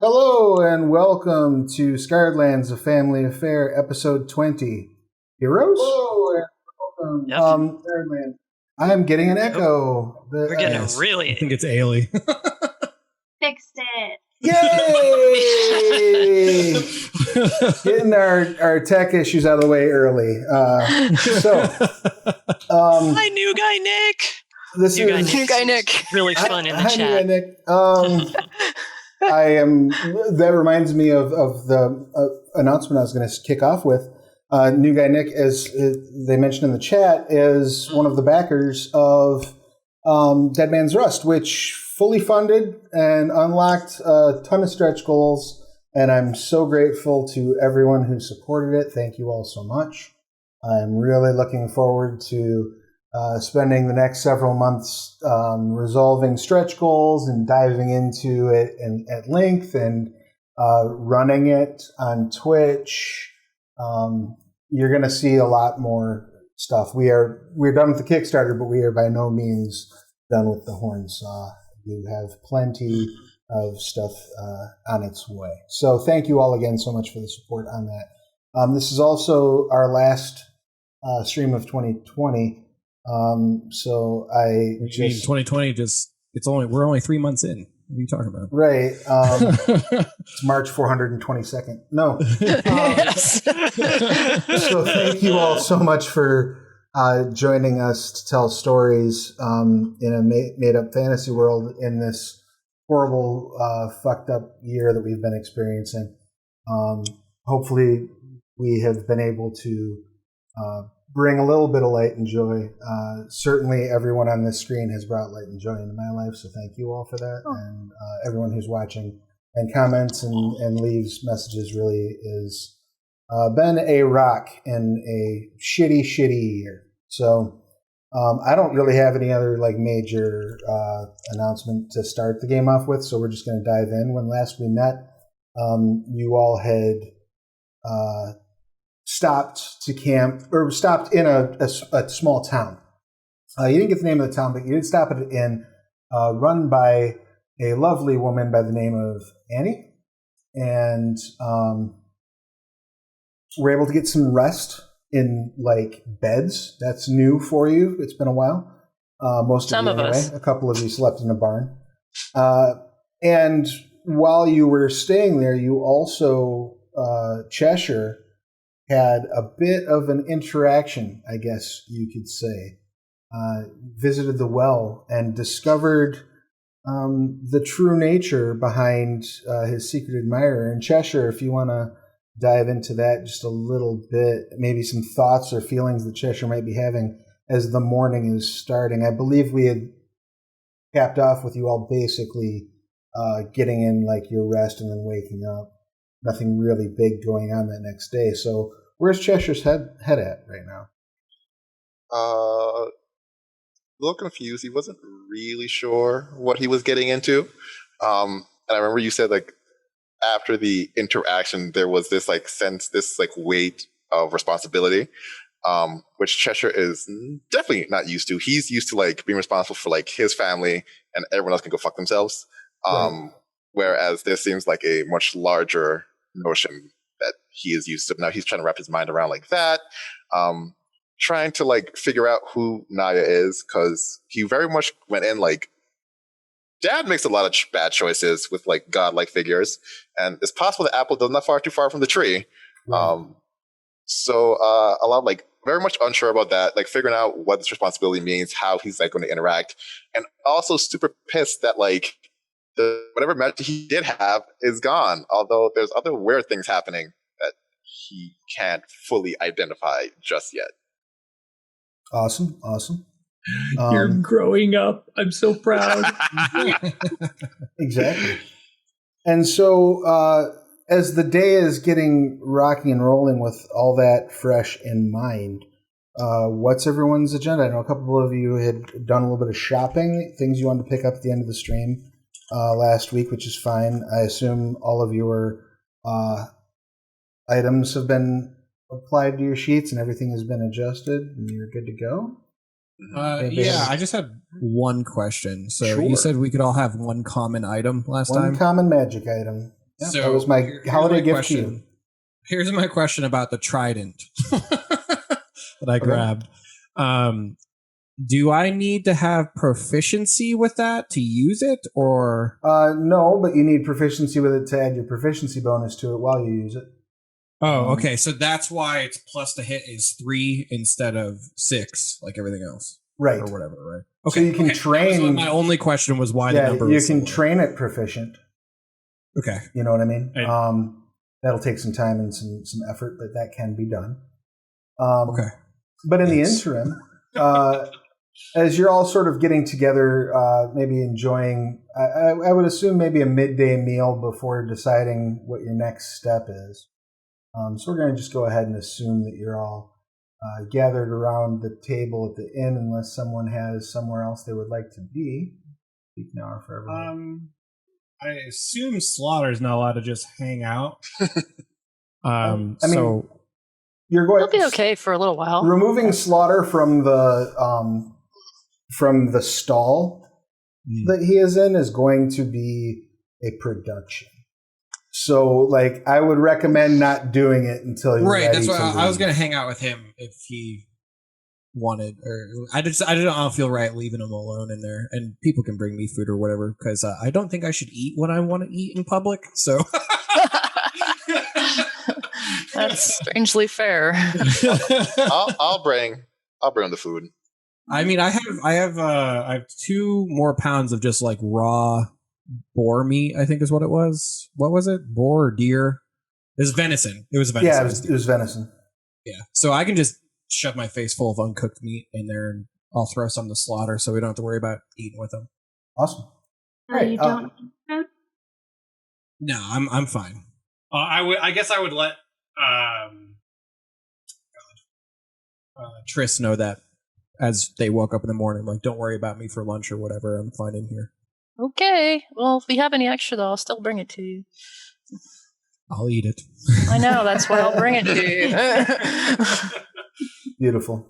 Hello and welcome to Scarredlands, A Family Affair, Episode 20. Heroes? Hello and welcome Yep. Scarredlands. I am getting an echo. We're getting I think it's Ayli. Fixed it. Yay! Getting our tech issues out of the way early. Hi, new guy Nick. New guy Nick. Really fun in the hi, chat. New guy Nick. I am. That reminds me of the announcement I was going to kick off with. New guy Nick, as they mentioned in the chat, is one of the backers of Dead Man's Rust, which fully funded and unlocked a ton of stretch goals. And I'm so grateful to everyone who supported it. Thank you all so much. I'm really looking forward to spending the next several months resolving stretch goals and diving into it at length and running it on Twitch. You're going to see a lot more stuff. We're done with the Kickstarter, but we are by no means done with the Horn Saw. You have plenty of stuff on its way. So thank you all again so much for the support on that. This is also our last stream of 2020. So I just 2020 we're only 3 months in. What are you talking about? Right. It's March 422nd. No. Yes. So thank you all so much for joining us to tell stories in a made-up fantasy world in this horrible, fucked up year that we've been experiencing. Hopefully we have been able to bring a little bit of light and joy. Certainly everyone on this screen has brought light and joy into my life, so thank you all for that. Oh. And everyone who's watching and comments and leaves messages really is been a rock in a shitty year. So I don't really have any other major announcement to start the game off with, so we're just going to dive in. When last we met, you all had stopped to camp, or stopped in a small town. You didn't get the name of the town, but you did stop at an inn run by a lovely woman by the name of Annie, and were able to get some rest in beds. That's new for you. It's been a while. Most Some of you, of anyway. us. A couple of you slept in a barn. And while you were staying there, you also Cheshire had a bit of an interaction, I guess you could say. Visited the well and discovered the true nature behind his secret admirer. And Cheshire, if you want to dive into that just a little bit, maybe some thoughts or feelings that Cheshire might be having as the morning is starting. I believe we had capped off with you all basically getting in your rest and then waking up. Nothing really big going on that next day. So where's Cheshire's head at right now? A little confused. He wasn't really sure what he was getting into. And I remember you said after the interaction, there was this sense, this weight of responsibility, which Cheshire is definitely not used to. He's used to being responsible for his family, and everyone else can go fuck themselves. Right. Whereas this seems like a much larger notion that he is used to. Now he's trying to wrap his mind around that. Trying to figure out who Naya is, because he very much went in Dad makes a lot of bad choices with godlike figures, and it's possible the apple does not fall too far from the tree. Right. So a lot of very much unsure about that, figuring out what this responsibility means, how he's going to interact, and also super pissed that whatever magic he did have is gone. Although there's other weird things happening that he can't fully identify just yet. Awesome. You're growing up. I'm so proud. Exactly. And so as the day is getting rocky and rolling with all that fresh in mind, what's everyone's agenda? I know a couple of you had done a little bit of shopping, things you wanted to pick up at the end of the stream last week, which is fine. I assume all of your items have been applied to your sheets and everything has been adjusted and you're good to go? Yeah, I just had one question. So Sure. You said we could all have one common item last time? One common magic item. Yeah, So that was my here's holiday my gift question. to you. Here's my question about the trident that I grabbed. Do I need to have proficiency with that to use it, or? No, but you need proficiency with it to add your proficiency bonus to it while you use it. Oh, okay. So that's why it's plus to hit is 3 instead of 6, like everything else. Right. Or whatever, right? Okay. So you can train. My only question was why the number you was can so train it proficient. Okay. You know what I mean? That'll take some time and some effort, but that can be done. Okay. But in the interim, as you're all sort of getting together, maybe enjoying, I would assume maybe a midday meal before deciding what your next step is. So we're going to just go ahead and assume that you're all gathered around the table at the inn, unless someone has somewhere else they would like to be. Speak now for everyone. I assume Slaughter's not allowed to just hang out. I mean, so you're going. He'll be okay for a little while. Removing Slaughter from the stall that he is in is going to be a production. So, like, I would recommend not doing it until you're ready. Right, that's why I was going to hang out with him if he wanted. Or I don't feel right leaving him alone in there. And people can bring me food or whatever, because I don't think I should eat what I want to eat in public. So that's strangely fair. I'll bring the food. I mean, I have 2 more pounds of just like raw boar meat, I think is what it was. What was it? Boar or deer? It was venison. It was venison. Yeah, it was venison. Yeah. So I can just shove my face full of uncooked meat in there, and I'll throw some to Slaughter so we don't have to worry about eating with them. Awesome. You don't eat food? No, I'm fine. I guess I would let Triss know that as they woke up in the morning, like, don't worry about me for lunch or whatever. I'm fine in here. Okay. Well, if we have any extra, though, I'll still bring it to you. I'll eat it. I know. That's why I'll bring it to you. Beautiful.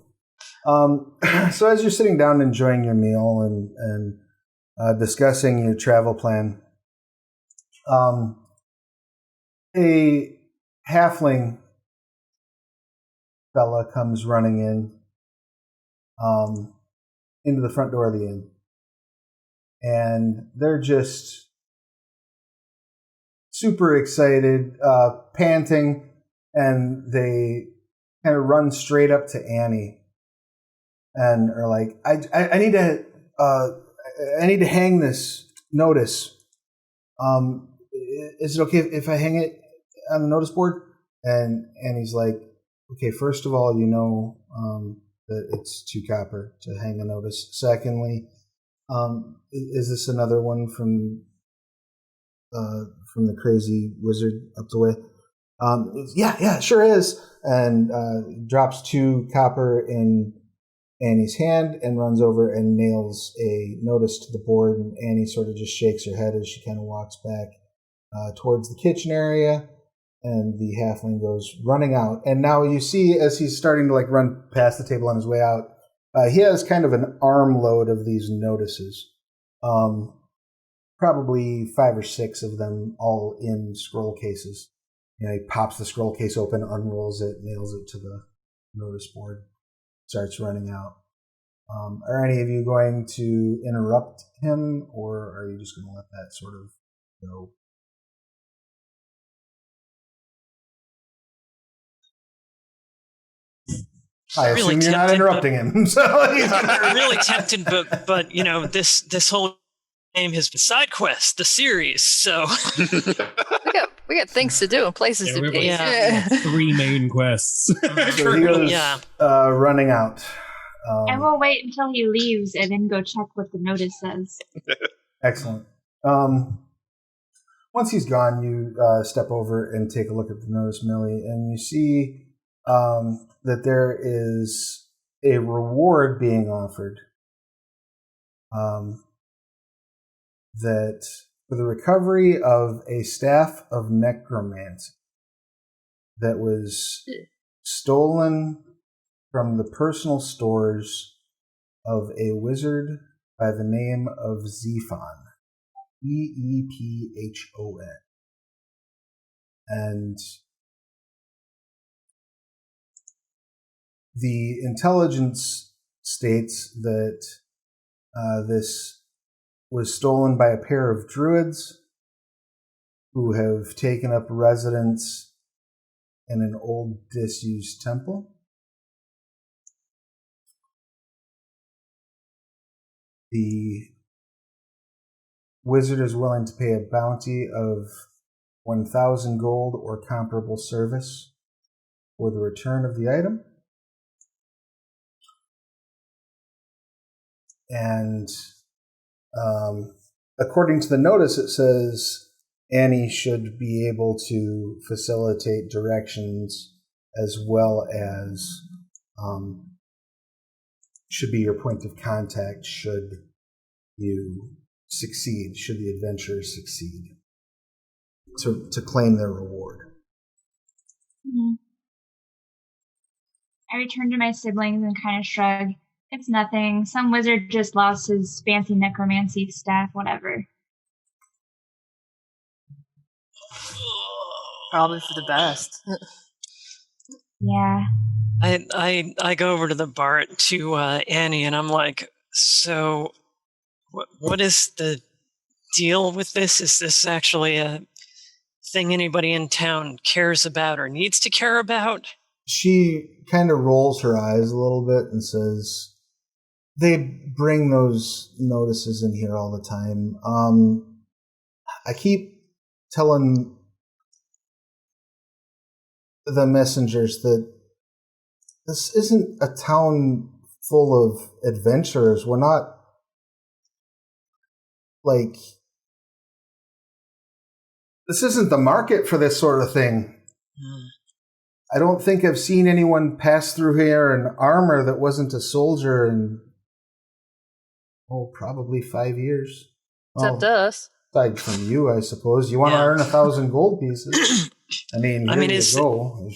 So as you're sitting down enjoying your meal and discussing your travel plan, a halfling fella comes running into the front door of the inn. And they're just super excited, panting, and they kind of run straight up to Annie and are like, I need to hang this notice. Is it okay if I hang it on the notice board? And Annie's like, okay, first of all, that it's 2 copper to hang a notice. Secondly, is this another one from the crazy wizard up the way? Yeah, it sure is. And drops 2 copper in Annie's hand and runs over and nails a notice to the board. And Annie sort of just shakes her head as she kind of walks back towards the kitchen area. And the halfling goes running out. And now you see, as he's starting to like run past the table on his way out, he has kind of an armload of these notices. Probably 5 or 6 of them, all in scroll cases. He pops the scroll case open, unrolls it, nails it to the notice board, starts running out. Are any of you going to interrupt him, or are you just going to let that sort of go? I assume really you're not interrupting him. So really tempted, but this whole game has been side quest, the series. So we got things to do and places to be. Yeah. 3 main quests. So he goes running out. I will wait until he leaves and then go check what the notice says. Excellent. Once he's gone, you step over and take a look at the notice, Millie, and you see that there is a reward being offered that for the recovery of a staff of necromancy that was stolen from the personal stores of a wizard by the name of Zephon. Eephon. And the intelligence states that this was stolen by a pair of druids who have taken up residence in an old disused temple. The wizard is willing to pay a bounty of 1,000 gold or comparable service for the return of the item. And according to the notice, it says Annie should be able to facilitate directions as well as should be your point of contact should you succeed, should the adventurers succeed, to claim their reward. Mm-hmm. I return to my siblings and kind of shrug. It's nothing. Some wizard just lost his fancy necromancy staff, whatever. Probably for the best. Yeah. I go over to the bar to Annie, and I'm like, so what is the deal with this? Is this actually a thing anybody in town cares about or needs to care about? She kind of rolls her eyes a little bit and says, they bring those notices in here all the time. I keep telling the messengers that this isn't a town full of adventurers. We're not like, this isn't the market for this sort of thing. I don't think I've seen anyone pass through here in armor that wasn't a soldier in, probably 5 years. Except us. Aside from you, I suppose. You want to earn 1,000 gold pieces? I mean, you go.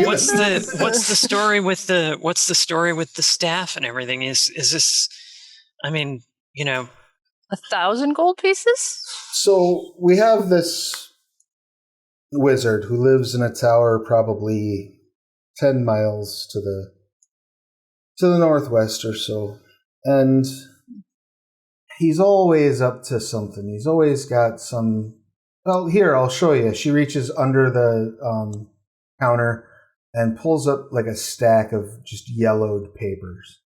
What's the story with the staff and everything? Is this? I mean, 1,000 gold pieces? So we have this wizard who lives in a tower probably 10 miles to the northwest or so. And he's always up to something. He's always got some... Well, here, I'll show you. She reaches under the counter and pulls up like a stack of just yellowed papers.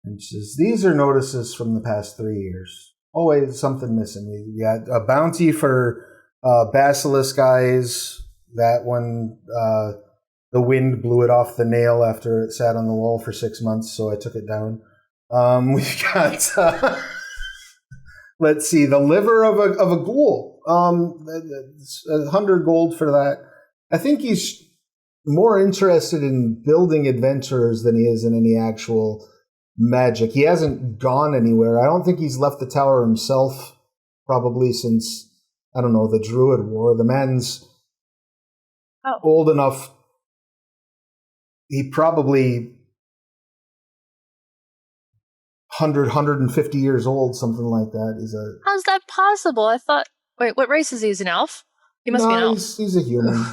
And she says, these are notices from the past 3 years. Always something missing. We got a bounty for basilisk eyes. That one, the wind blew it off the nail after it sat on the wall for 6 months, so I took it down. We've got, let's see, the liver of a ghoul. 100 gold for that. I think he's more interested in building adventurers than he is in any actual magic. He hasn't gone anywhere. I don't think he's left the tower himself, probably since, I don't know, the Druid War. The man's old enough. He probably 150 years old, something like that. How's that possible? I thought... Wait, what race is he? Is he an elf? He must be an elf. He's a human.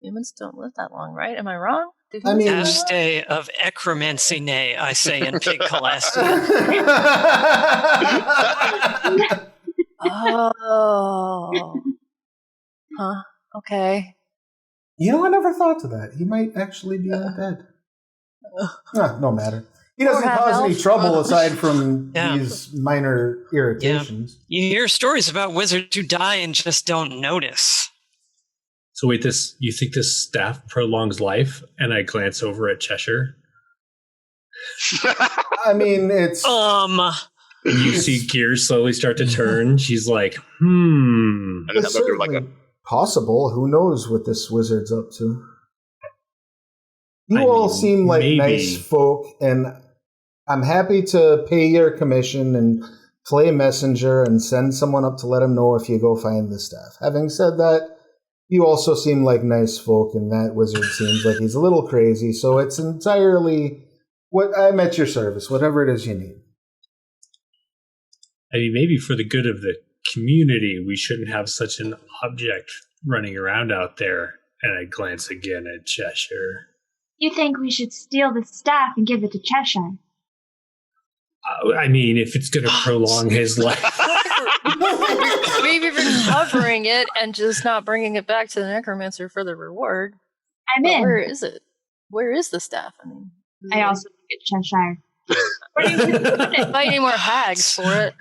Humans don't live that long, right? Am I wrong? Stay of ecromancy, nay, I say in Pig Calastian. Oh. Huh. Okay. I never thought to that. He might actually be undead. No matter. He doesn't cause any trouble aside from these minor irritations. Yeah. You hear stories about wizards who die and just don't notice. So wait, you think this staff prolongs life? And I glance over at Cheshire. I mean, it's... You see gears slowly start to turn. She's like, It's certainly possible. Who knows what this wizard's up to? You all seem like nice folk, and I'm happy to pay your commission and play messenger and send someone up to let him know if you go find the staff. Having said that, you also seem like nice folk, and that wizard seems like he's a little crazy, so it's entirely I'm at your service, whatever it is you need. I mean, maybe for the good of the community, we shouldn't have such an object running around out there. And I glance again at Cheshire. You think we should steal the staff and give it to Cheshire? I mean, if it's going to prolong his life. Maybe recovering it and just not bringing it back to the necromancer for the reward. I'm in. Where is it? Where is the staff? I mean, I also think it's Cheshire. Where do you put it? Buy any more hags for it.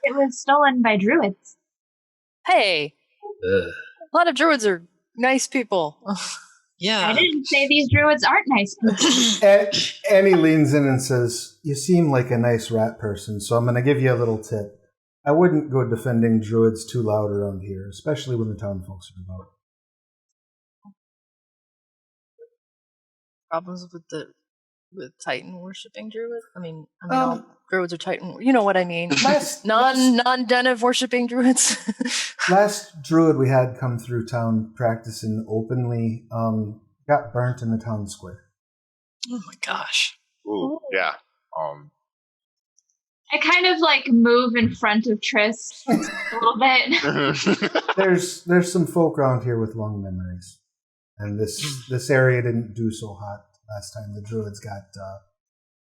It was stolen by druids. Hey, a lot of druids are nice people. Yeah. I didn't say these druids aren't nice people. Annie leans in and says, "You seem like a nice rat person, so I'm going to give you a little tip. I wouldn't go defending druids too loud around here, especially when the town folks are about." Problems with Titan worshipping druids? I mean all druids are Titan. You know what I mean? Non-Denev worshipping druids. Last druid we had come through town practicing openly got burnt in the town square. Oh my gosh. Ooh, yeah. I kind of move in front of Triss a little bit. There's some folk around here with long memories, and this area didn't do so hot last time the druids got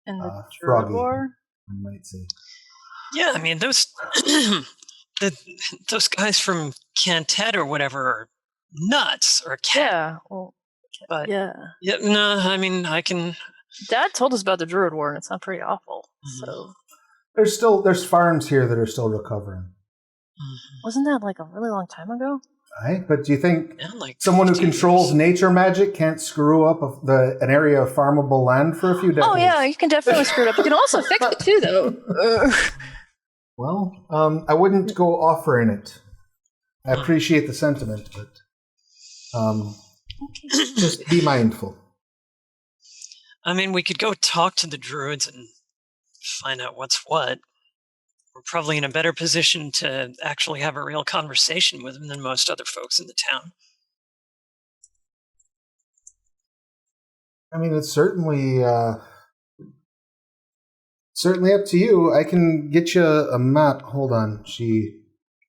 In the froggy, Druid War? one might say. Yeah, I mean those those guys from Cantet or whatever are nuts or cat. Yeah. Well, But yeah. no, I mean I can. Dad told us about the Druid War, and it's not pretty awful. So There's farms here that are still recovering. wasn't that a really long time ago? Right? But do you think Yeah, someone who 15 controls years. nature magic can't screw up an area of farmable land for a few decades? Oh yeah, you can definitely screw it up. You can also fix it too, though. Well, I wouldn't go offering it. I appreciate the sentiment, but just be mindful. I mean, we could go talk to the druids and find out what's what. We're probably in a better position to actually have a real conversation with them than most other folks in the town. I mean, it's certainly up to you. I can get you a map. Hold on. She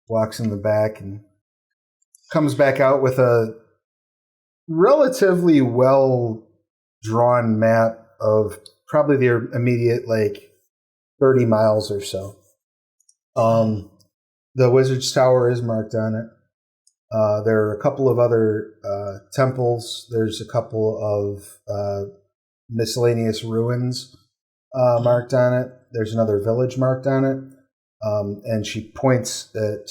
walks in the back and comes back out with a relatively well-drawn map of probably their immediate, 30 miles or so. The Wizard's Tower is marked on it. There are a couple of other temples. There's a couple of miscellaneous ruins marked on it. There's another village marked on it. And she points at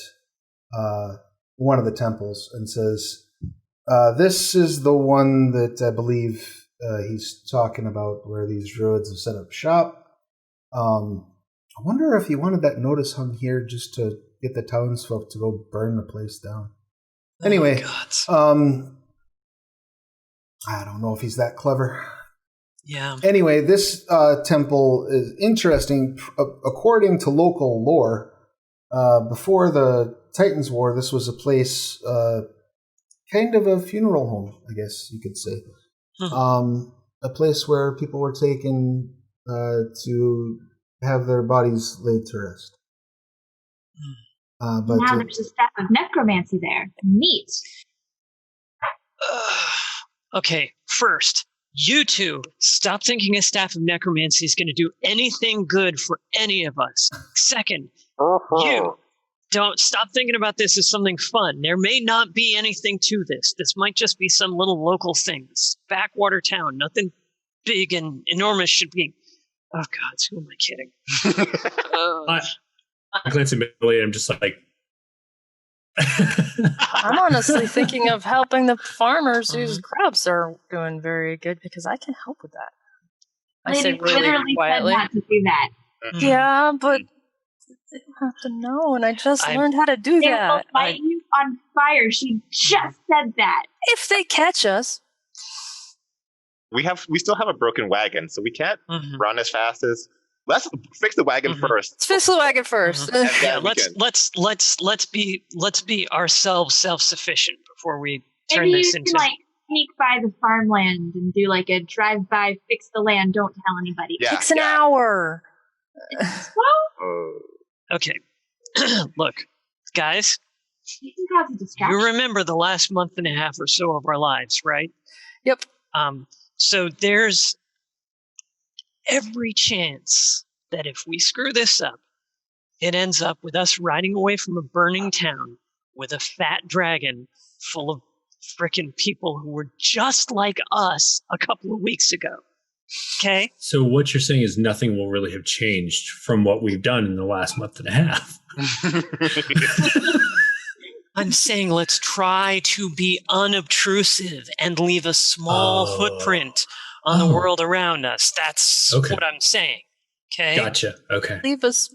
one of the temples and says, this is the one that I believe he's talking about where these druids have set up shop. I wonder if he wanted that notice hung here just to get the townsfolk to go burn the place down. Anyway, Oh, I don't know if he's that clever. yeah. Anyway, this temple is interesting. According to local lore, before the Titans War, this was a place, kind of a funeral home, I guess you could say. A place where people were taken to have their bodies laid to rest. But now there's a staff of necromancy there. Neat. Okay, first, you two, stop thinking a staff of necromancy is going to do anything good for any of us. Second, you don't stop thinking about this as something fun. There may not be anything to this. This might just be some little local thing. This backwater town. Nothing big and enormous should be. Oh God, who am I kidding? I glance at Millie and I'm just like, I'm honestly thinking of helping the farmers whose crops are doing very good because I can help with that. I Lady said really literally quietly. said not to do that. Yeah, but they don't have to know, and I just learned how to do They will that. light you on fire. She just said that. If they catch us. We still have a broken wagon, so we can't run as fast as. Let's fix the wagon first. Let's fix the wagon first. Yeah, let's be ourselves self-sufficient before we turn Maybe this you into. can sneak by the farmland and do a drive-by, fix the land, don't tell anybody. Yeah, Takes an hour. Well, Okay, look, guys, You can cause a distraction. you remember the last month and a half or so of our lives, right? Yep. So there's every chance that if we screw this up, it ends up with us riding away from a burning town with a fat dragon full of frickin' people who were just like us a couple of weeks ago. Okay? So what you're saying is nothing will really have changed from what we've done in the last month and a half. I'm saying let's try to be unobtrusive and leave a small footprint on the world around us. That's what I'm saying. Okay? Gotcha. Okay. Leave us.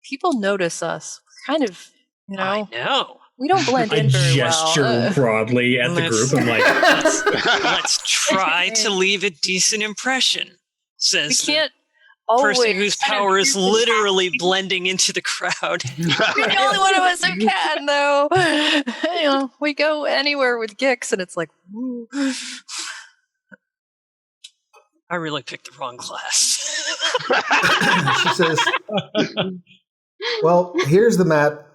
People notice us. Kind of, I know. We don't blend in very gesture well. broadly at the group. I'm like, let's try to leave a decent impression. Says we can't the person always whose power is literally blending into the crowd. You're the only one of us who can, though. We go anywhere with Gix, and it's like, woo. I really picked the wrong class. She says, well, here's the map.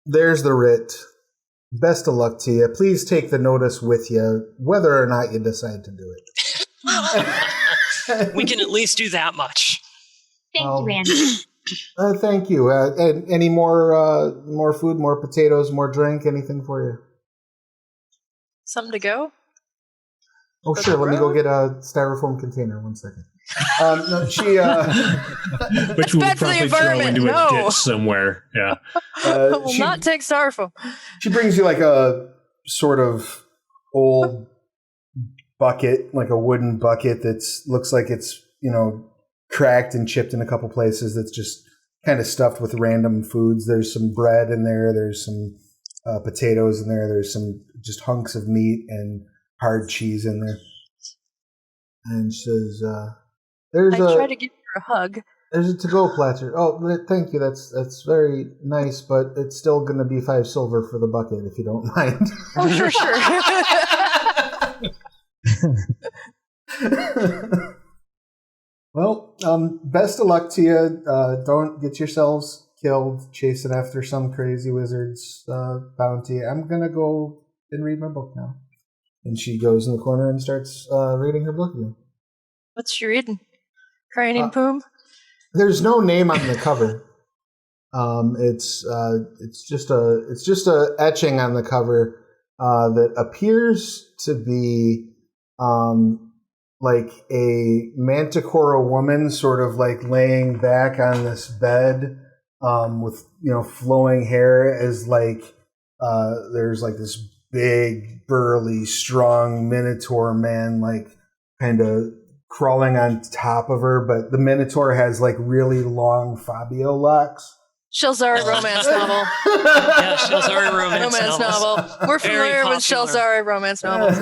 There's the writ. Best of luck to you. Please take the notice with you, whether or not you decide to do it. We can at least do that much. Thank you, Andy. Thank you. And any more food, more potatoes, more drink, anything for you? Something to go? Oh, sure. Let me go get a styrofoam container. 1 second. No, she. Which we'll probably throw into a ditch somewhere. Yeah. Will not take styrofoam. She brings you like a sort of old bucket, like a wooden bucket that's looks like it's, cracked and chipped in a couple places. That's just kind of stuffed with random foods. There's some bread in there. There's some potatoes in there. There's some just hunks of meat and hard cheese in there. And she says, I try to give her a hug. There's a to-go platter. Oh, thank you. That's very nice, but it's still going to be 5 silver for the bucket, if you don't mind. Oh, sure. Well, best of luck to you. Don't get yourselves killed chasing after some crazy wizard's bounty. I'm going to go and read my book now. And she goes in the corner and starts reading her book again. What's she reading? Crying in Poom? There's no name on the cover. It's just a etching on the cover that appears to be like a manticore woman, sort of like laying back on this bed with flowing hair, as like there's like this big, burly, strong minotaur man, like kind of crawling on top of her, but the minotaur has like really long Fabio locks. Shelzari romance novel. Yeah, Shelzari romance novel. We're familiar with Shelzari romance novels.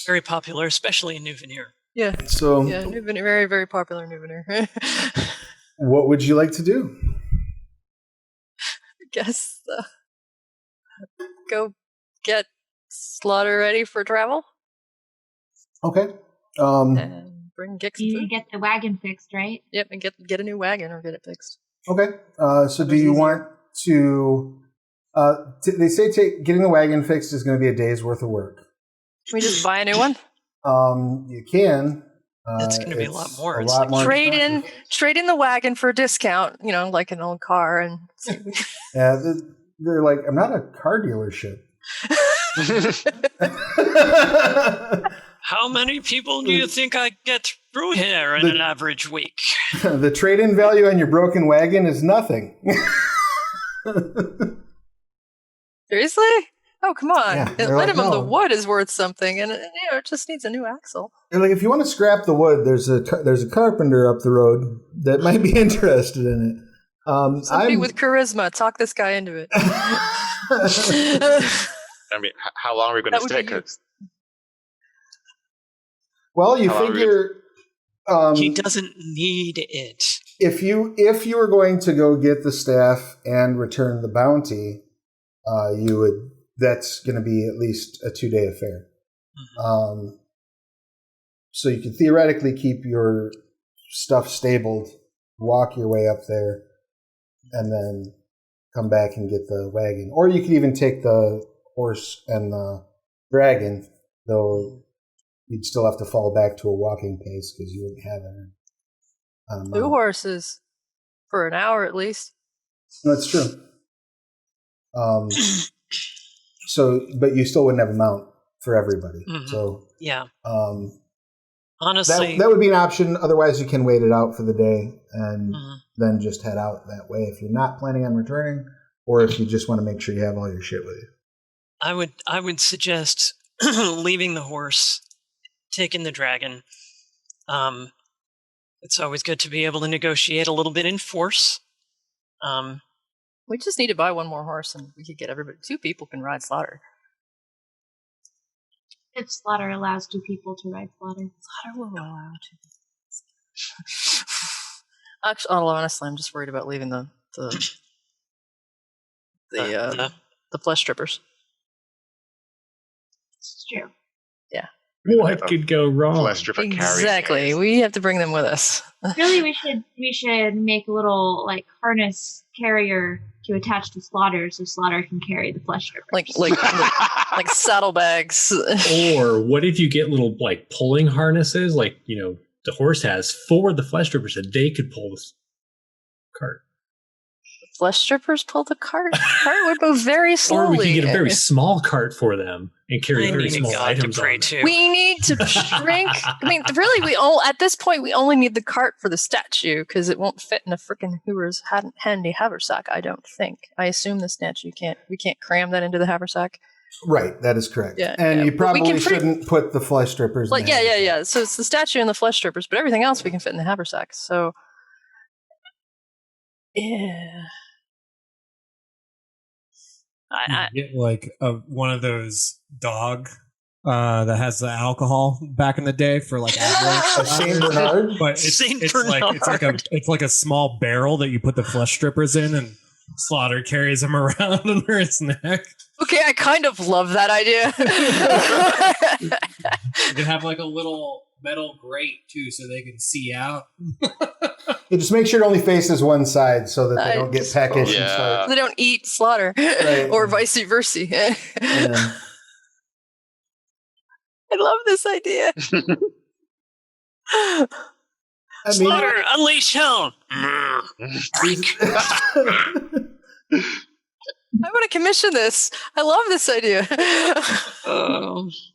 Very popular, especially in Nuvenir. Yeah. So Nuvenir, very, very popular Nuvenir. What would you like to do? I guess go get Slaughter ready for travel. Okay. And bring Gix. You need to get the wagon fixed, right? Yep, and get a new wagon or get it fixed. Okay. So do you want to? They say getting the wagon fixed is going to be a day's worth of work. Can we just buy a new one? You can. It's going to be a lot more. A lot more. Trade in the wagon for a discount. Like an old car, and yeah, they're like, I'm not a car dealership. How many people do you think I get through here in an average week? The trade-in value on your broken wagon is nothing. Seriously? Oh, come on. Yeah, At minimum, the wood is worth something, and it just needs a new axle. They're like, if you want to scrap the wood, there's a carpenter up the road that might be interested in it. Somebody with charisma, talk this guy into it. I mean, how long are we going to stay? Well, you figure he doesn't need it. If you were going to go get the staff and return the bounty, you would. That's going to be at least a 2-day affair. So you could theoretically keep your stuff stabled, walk your way up there, and then come back and get the wagon. Or you could even take the horse and the dragon, though you'd still have to fall back to a walking pace because you wouldn't have it. 2 horses for an hour at least. That's true. But you still wouldn't have a mount for everybody. Mm-hmm. So yeah. Honestly, that would be an option. Otherwise, you can wait it out for the day and then just head out that way if you're not planning on returning, or if you just want to make sure you have all your shit with you. I would suggest leaving the horse, taking the dragon. It's always good to be able to negotiate a little bit in force. We just need to buy 1 more horse, and we could get everybody. 2 people can ride Slaughter. If Slaughter allows 2 people to ride Slaughter. Slaughter will allow 2. Actually, honestly, I'm just worried about leaving the flesh strippers. It's true. Yeah. What could go wrong? Flesh stripper Exactly. carries. We have to bring them with us. Really, we should make a little like harness carrier to attach to Slaughter, so Slaughter can carry the flesh strippers. like saddlebags. Or what if you get little like pulling harnesses, like the horse has for the flesh strippers, that they could pull this cart. Flesh strippers pull the cart. The cart would move very slowly. Or we could get a very small cart for them and carry very small items on it. We need to shrink. I mean, really, at this point, we only need the cart for the statue because it won't fit in a frickin' Hoover's handy haversack. I don't think. I assume the statue we can't cram that into the haversack. Right, that is correct. Yeah, and you probably shouldn't put the flesh strippers in the yeah. So it's the statue and the flesh strippers, but everything else we can fit in the haversack. So, yeah. Get like one of those dog that has the alcohol back in the day for like Saint Bernard, but it's like a small barrel that you put the flesh strippers in, and Slaughter carries them around under its neck. Okay, I kind of love that idea. You can have like a little metal grate too, so they can see out. You just make sure it only faces one side so that they don't get peckish and start. They don't eat Slaughter, right. Or vice versa. Yeah. I love this idea. Slaughter, unleash hell! I want to commission this. I love this idea.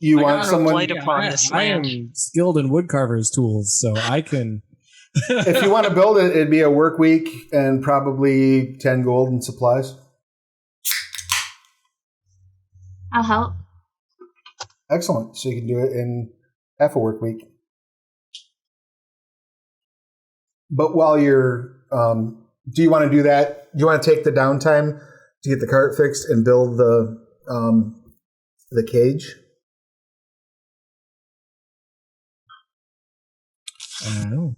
You want someone? I am skilled in woodcarver's tools, so I can. If you want to build it, it'd be a work week and probably 10 gold in supplies. I'll help. Excellent. So you can do it in half a work week. But while you're, do you want to do that? Do you want to take the downtime to get the cart fixed and build the cage? I don't know.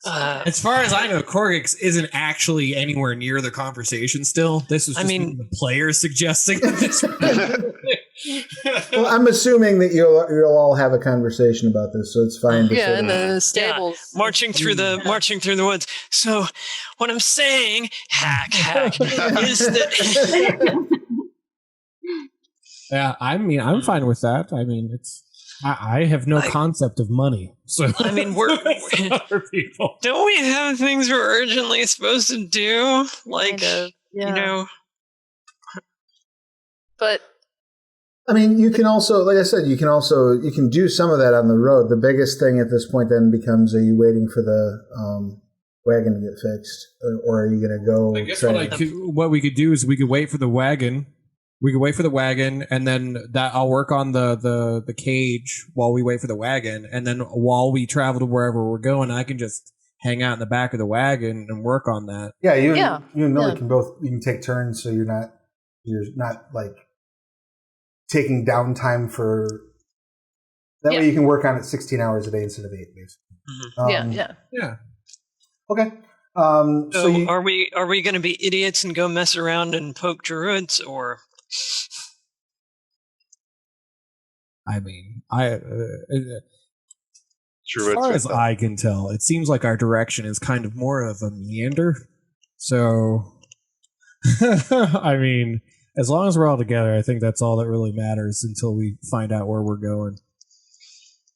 As far as I know, Korggix isn't actually anywhere near the conversation still. This was just the players suggesting this. Well, I'm assuming that you'll all have a conversation about this, so it's fine. Yeah, in the stables, marching through the woods. So, what I'm saying, hack, is that. Yeah, I mean, I'm fine with that. I mean, it's. I have no concept of money, so I mean, other people. Don't we have things we're urgently supposed to do? Like, But I mean, you can also, like I said, you can do some of that on the road. The biggest thing at this point then becomes: are you waiting for the wagon to get fixed, or are you going to go? I guess what we could do is we could wait for the wagon. We could wait for the wagon, and then I'll work on the cage while we wait for the wagon, and then while we travel to wherever we're going, I can just hang out in the back of the wagon and work on that. Yeah, you and Millie can both. You can take turns, so you're not like taking downtime for. That way, you can work on it 16 hours a day instead of 8, basically. Yeah. Okay. So are we going to be idiots and go mess around and poke druids, or? I mean, Druid As far as system. I can tell, it seems like our direction is kind of more of a meander. So, I mean, as long as we're all together, I think that's all that really matters until we find out where we're going.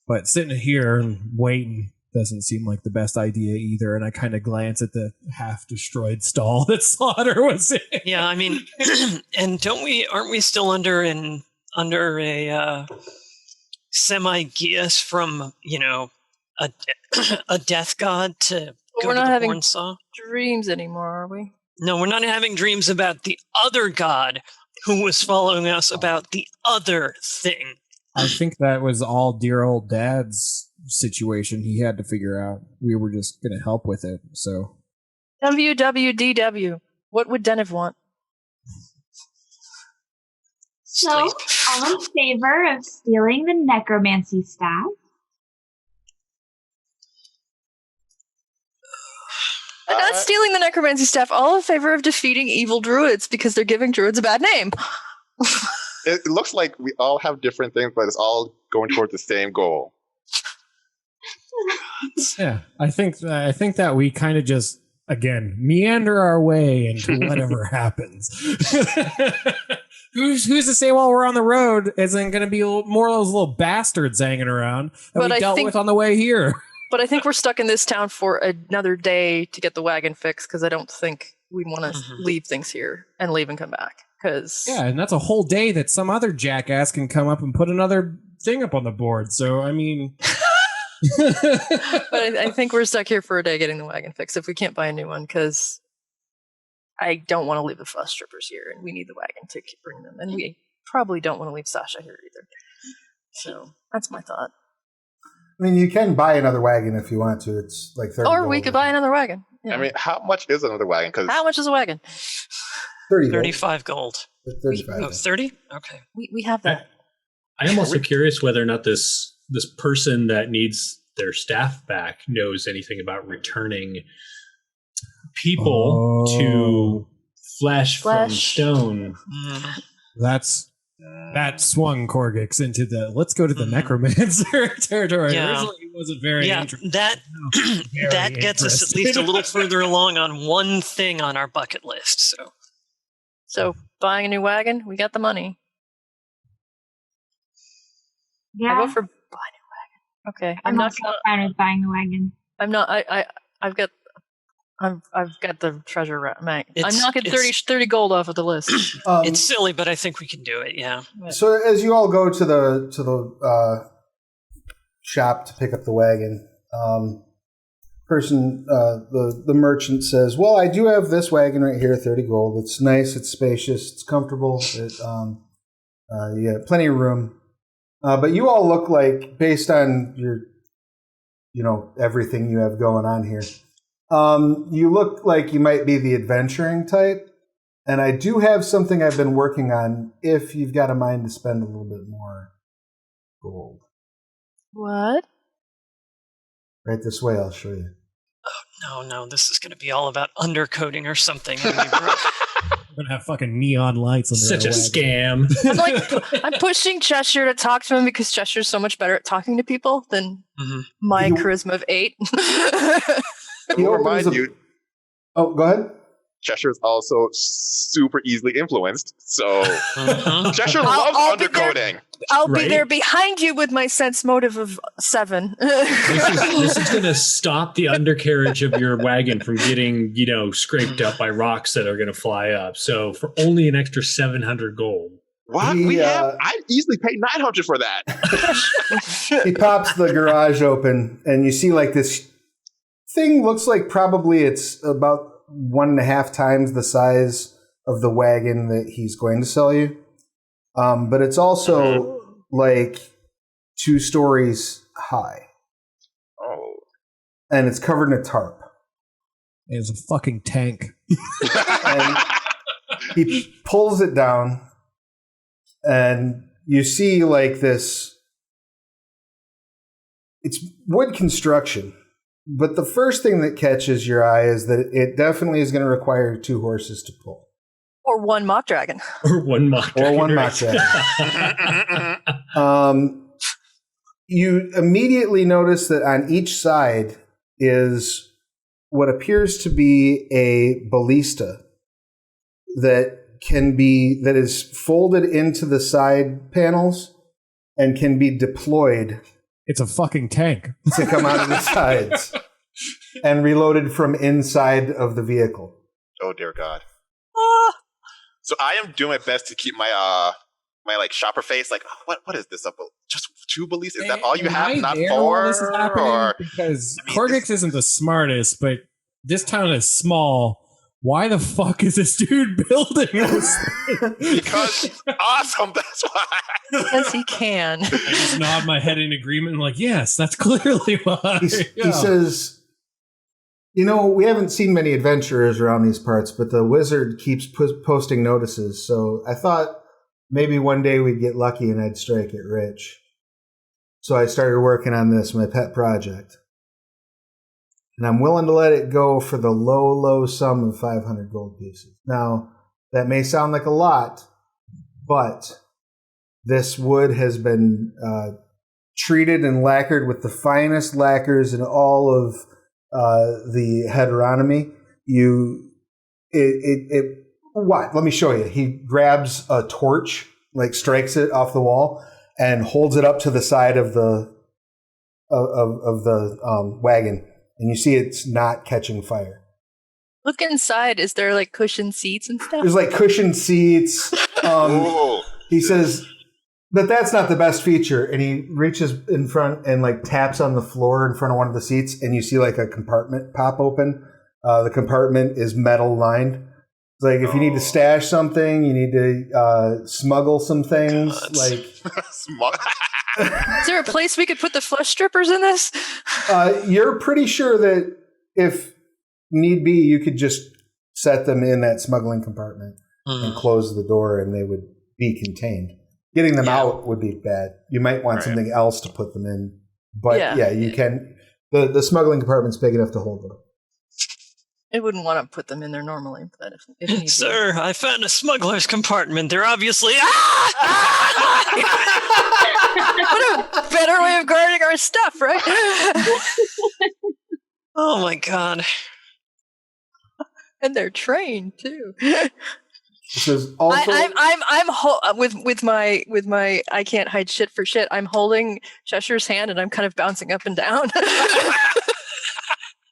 But sitting here and waiting doesn't seem like the best idea either. And I kind of glance at the half-destroyed stall that Slaughter was in. Yeah, I mean, and aren't we still under a semi-geas from, a death god to go we're to not the having Horn Saw? dreams anymore, are we? No, we're not having dreams about the other god who was following us about the other thing. I think that was all dear old Dad's situation he had to figure out. We were just going to help with it, so. WWDW. What would Denev want? So, Sleep. all in favor of stealing the necromancy staff? I'm not stealing the necromancy staff. All in favor of defeating evil druids because they're giving druids a bad name. It looks like we all have different things, but it's all going towards the same goal. Yeah, I think that we kind of just, again, meander our way into whatever happens. Who's to say while we're on the road isn't going to be more of those little bastards hanging around that But we I dealt think- with on the way here? But I think we're stuck in this town for another day to get the wagon fixed because I don't think we want to leave things here and leave and come back. Because Yeah, and that's a whole day that some other jackass can come up and put another thing up on the board. So, I mean... But I think we're stuck here for a day getting the wagon fixed if we can't buy a new one because I don't want to leave the flesh strippers here and we need the wagon to bring them. And we probably don't want to leave Sasha here either. So that's my thought. I mean, you can buy another wagon if you want to. It's like 30 Or we gold. could buy another wagon. Yeah. I mean, how much is another wagon? Because How much is a wagon? 30 gold. 35 gold. 35. Oh, 30? Okay. We have that. I am also curious whether or not this person that needs their staff back knows anything about returning people to flesh from Flesh. stone. That swung Korggix into the let's go to the necromancer territory. Yeah. Originally, he wasn't very Yeah, interested. that Very that gets us at interested. least a little further along on one thing on our bucket list. So buying a new wagon, we got the money. Yeah, I go for buy a new wagon. Okay, I'm I'm not. also fine with buying the wagon. I'm not. I've got. I've got the treasure. I'm It's- knocking it's- 30 gold off of the list. It's silly, but I think we can do it. Yeah. So as you all go to the shop to pick up the wagon, the merchant says, "Well, I do have this wagon right here, 30 gold. It's nice, it's spacious, it's comfortable. You got plenty of room. But you all look like, based on your, everything you have going on here, you look like you might be the adventuring type. And I do have something I've been working on if you've got a mind to spend a little bit more gold. What? Right this way, I'll show you. No, this is going to be all about undercoating or something. I mean, We're gonna have fucking neon lights on Such a wagon. scam. I'm pushing Cheshire to talk to him because Cheshire's so much better at talking to people than Mhm. my You- charisma of 8. I He will opens remind a- you, Oh, go ahead. Cheshire is also super easily influenced. So Mhm. Cheshire I'll loves be there. undercoating. I'll be Right? there behind you with my sense motive of 7. This is going to stop the undercarriage of your wagon from getting, scraped up by rocks that are going to fly up. So for only an extra 700 gold. What? I'd easily pay 900 for that. He pops the garage open, and you see like this thing looks like probably it's about 1.5 times the size of the wagon that he's going to sell you. But it's also like 2 stories high, Oh. and it's covered in a tarp. It's a fucking tank. And he pulls it down, and you see like this. It's wood construction, but the first thing that catches your eye is that it definitely is going to require 2 horses to pull. Or 1 mock dragon. Or one mock Or one dragon, mock right? dragon. You immediately notice that on each side is what appears to be a ballista that is folded into the side panels and can be deployed. It's a fucking tank to come out of the sides and reloaded from inside of the vehicle. Oh dear God! So I am doing my best to keep my my like shopper face. Like, what is this? Just 2 ballistas? Is that all you have? Not 4? This is happening because Korggix isn't the smartest, but this town is small. Why the fuck is this dude building this thing? Because it's awesome. That's why. Because he can. I just nod my head in agreement and like, yes, that's clearly why. He says, we haven't seen many adventurers around these parts, but the wizard keeps posting notices, so I thought maybe one day we'd get lucky and I'd strike it rich. So I started working on this, my pet project. And I'm willing to let it go for the low, low sum of 500 gold pieces. Now, that may sound like a lot, but this wood has been treated and lacquered with the finest lacquers in all of the heteronomy. What? Let me show you. He grabs a torch, like strikes it off the wall, and holds it up to the side of the wagon. And you see it's not catching fire. Look inside. Is there like cushioned seats and stuff? There's like cushioned seats. He says, but that's not the best feature. And he reaches in front and like taps on the floor in front of one of the seats. And you see like a compartment pop open. The compartment is metal lined. It's like if you need to stash something, you need to smuggle some things. God. Like Is there a place we could put the flesh strippers in this? You're pretty sure that if need be, you could just set them in that smuggling compartment and close the door and they would be contained. Getting them out would be bad. You might want something else to put them in. But you can. The smuggling compartment's big enough to hold them. I wouldn't want to put them in there normally, but if need be. Sir, I found a smuggler's compartment. They're obviously... What a better way of guarding our stuff, right? Oh my God. And they're trained too. Says also, with my I can't hide shit for shit. I'm holding Cheshire's hand and I'm kind of bouncing up and down.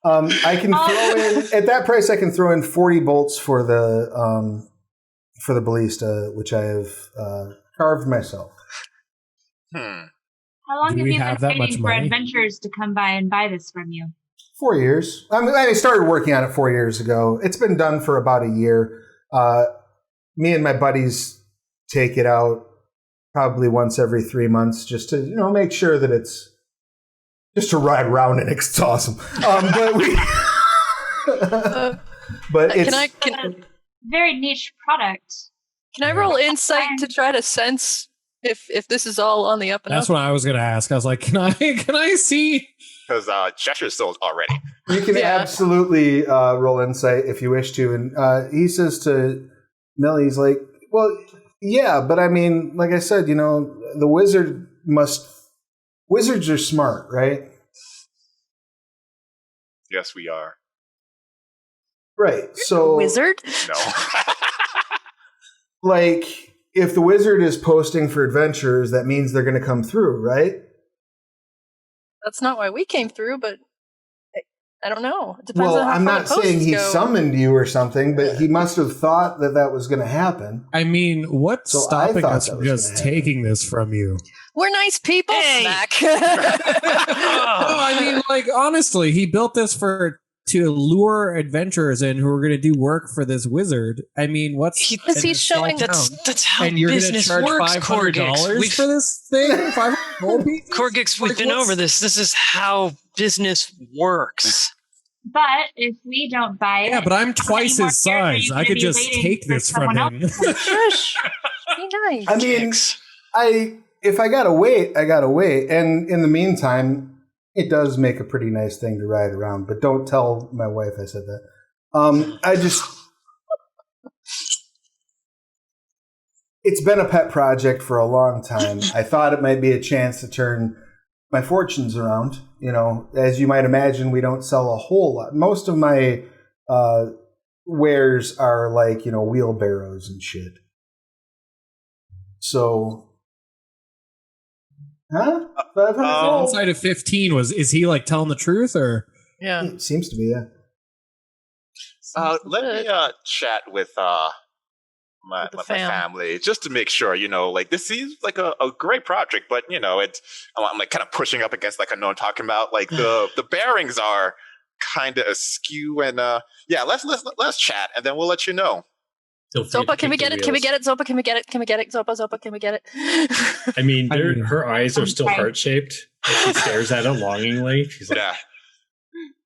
I can throw in at that price. I can throw in 40 bolts for the ballista, which I have carved myself. How long have you been waiting for adventurers to come by and buy this from you? 4 years. I started working on it 4 years ago. It's been done for about a year. Me and my buddies take it out probably once every 3 months just to make sure that it's just to ride around and it's awesome. But it's very niche product. Can I roll insight to try to sense if this is all on the up and up? That's what I was going to ask. I was like, can I see? Because Cheshire sold already. You can absolutely roll insight if you wish to. And he says to Millie, he's like, well, yeah, but I mean, like I said, the wizards are smart, right? Yes, we are. Right. So wizard? No. Like, if the wizard is posting for adventurers, that means they're going to come through, right? That's not why we came through, but I don't know. It depends on how I'm far not the saying he go. summoned you or something, but he must have thought that was going to happen. I mean, what's So stopping I thought us that from was just gonna happen. taking this from you? We're nice people, Hey! Smack. No, I mean, like, honestly, he built this to lure adventurers in who are going to do work for this wizard. I mean, Because he's showing That's how and you're going to business charge works, $500 Korggix. for this thing? 500 gold pieces? Korggix, we've Like, been over this. This is how business works. But if we don't buy it, Yeah, but I'm twice how many his more years are size. you I gonna could be just waiting take for this from someone him. else to- Shush. Be nice. I mean, Dicks. if I gotta wait, I gotta wait. And in the meantime, it does make a pretty nice thing to ride around. But don't tell my wife I said that. It's been a pet project for a long time. I thought it might be a chance to turn my fortunes around. As you might imagine, we don't sell a whole lot. Most of my wares are like, wheelbarrows and shit. So, huh? 500 inside of 15 is he like telling the truth or? Yeah. It seems to be, yeah. Let me chat with my family just to make sure. This seems like a great project, but I'm like kind of pushing up against like I know I'm talking about. Like the bearings are kind of askew, and let's chat, and then we'll let you know. Zopa, can we get it? Can we get it? Zopa, can we get it? Can we get it? Zopa, can we get it? I mean, her eyes are still heart-shaped. She stares at it longingly. She's like, yeah.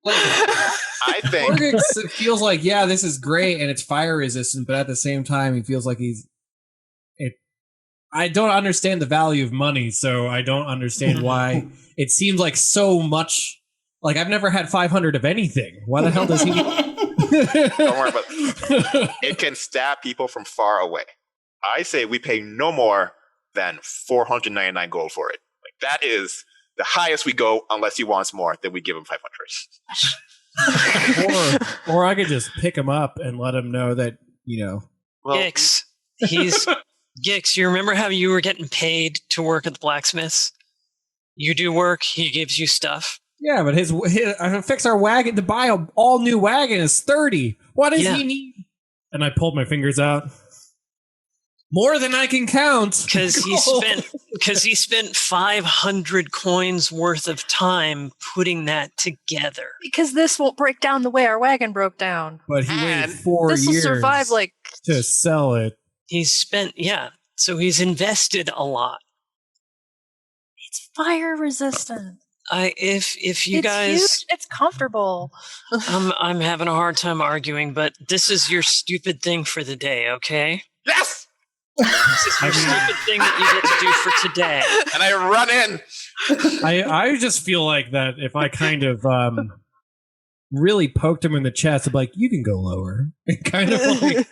I think Korggix feels like, this is great and it's fire resistant, but at the same time, he feels like I don't understand the value of money, so I don't understand why it seems like so much. Like, I've never had 500 of anything. Why the hell does he? Don't worry about it. It can stab people from far away. I say we pay no more than 499 gold for it. Like, that is the highest we go, unless he wants more, then we give him 500. or I could just pick him up and let him know that, Well, Gix, Gix, you remember how you were getting paid to work at the blacksmiths? You do work, he gives you stuff. Yeah, but his fix our wagon to buy an all new wagon is 30. What does he need? And I pulled my fingers out. More than I can count. Because he spent 500 coins worth of time putting that together. Because this won't break down the way our wagon broke down. But he waited 4 years this will survive to sell it. He's spent, so he's invested a lot. It's fire resistant. If you guys, huge, it's comfortable. I'm having a hard time arguing, but this is your stupid thing for the day, okay? yes! This is your stupid thing that you get to do for today. And I run in. I just feel like that if I kind of really poked him in the chest, I'd be like, you can go lower. And kind of like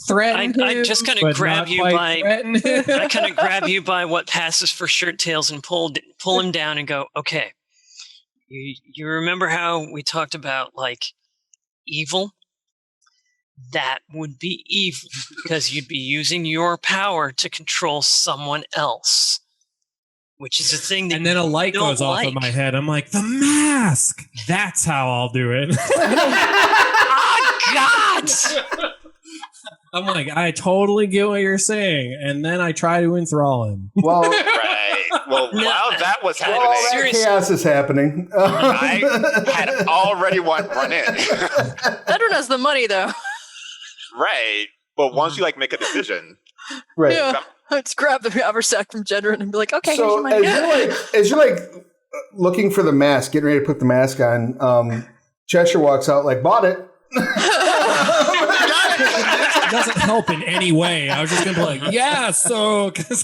threaten him. I just kind of grab you by I kind of grab you by what passes for shirt tails and pull him down and go, okay. You remember how we talked about like evil? That would be evil because you'd be using your power to control someone else, which is a thing that. And then a light goes off in my head. I'm like, the mask. That's how I'll do it. Oh God! I'm like, I totally get what you're saying, and then I try to enthrall him. Well, right. Well, while that was happening, that chaos is happening. I had already run in. Jedryn has the money, though. Right. But once you make a decision, Right. Yeah. Let's grab the haversack from Jedryn and be like, okay, So here's your money. as you're looking for the mask, getting ready to put the mask on, Cheshire walks out bought it. It doesn't help in any way. I was just gonna be like, yeah. So because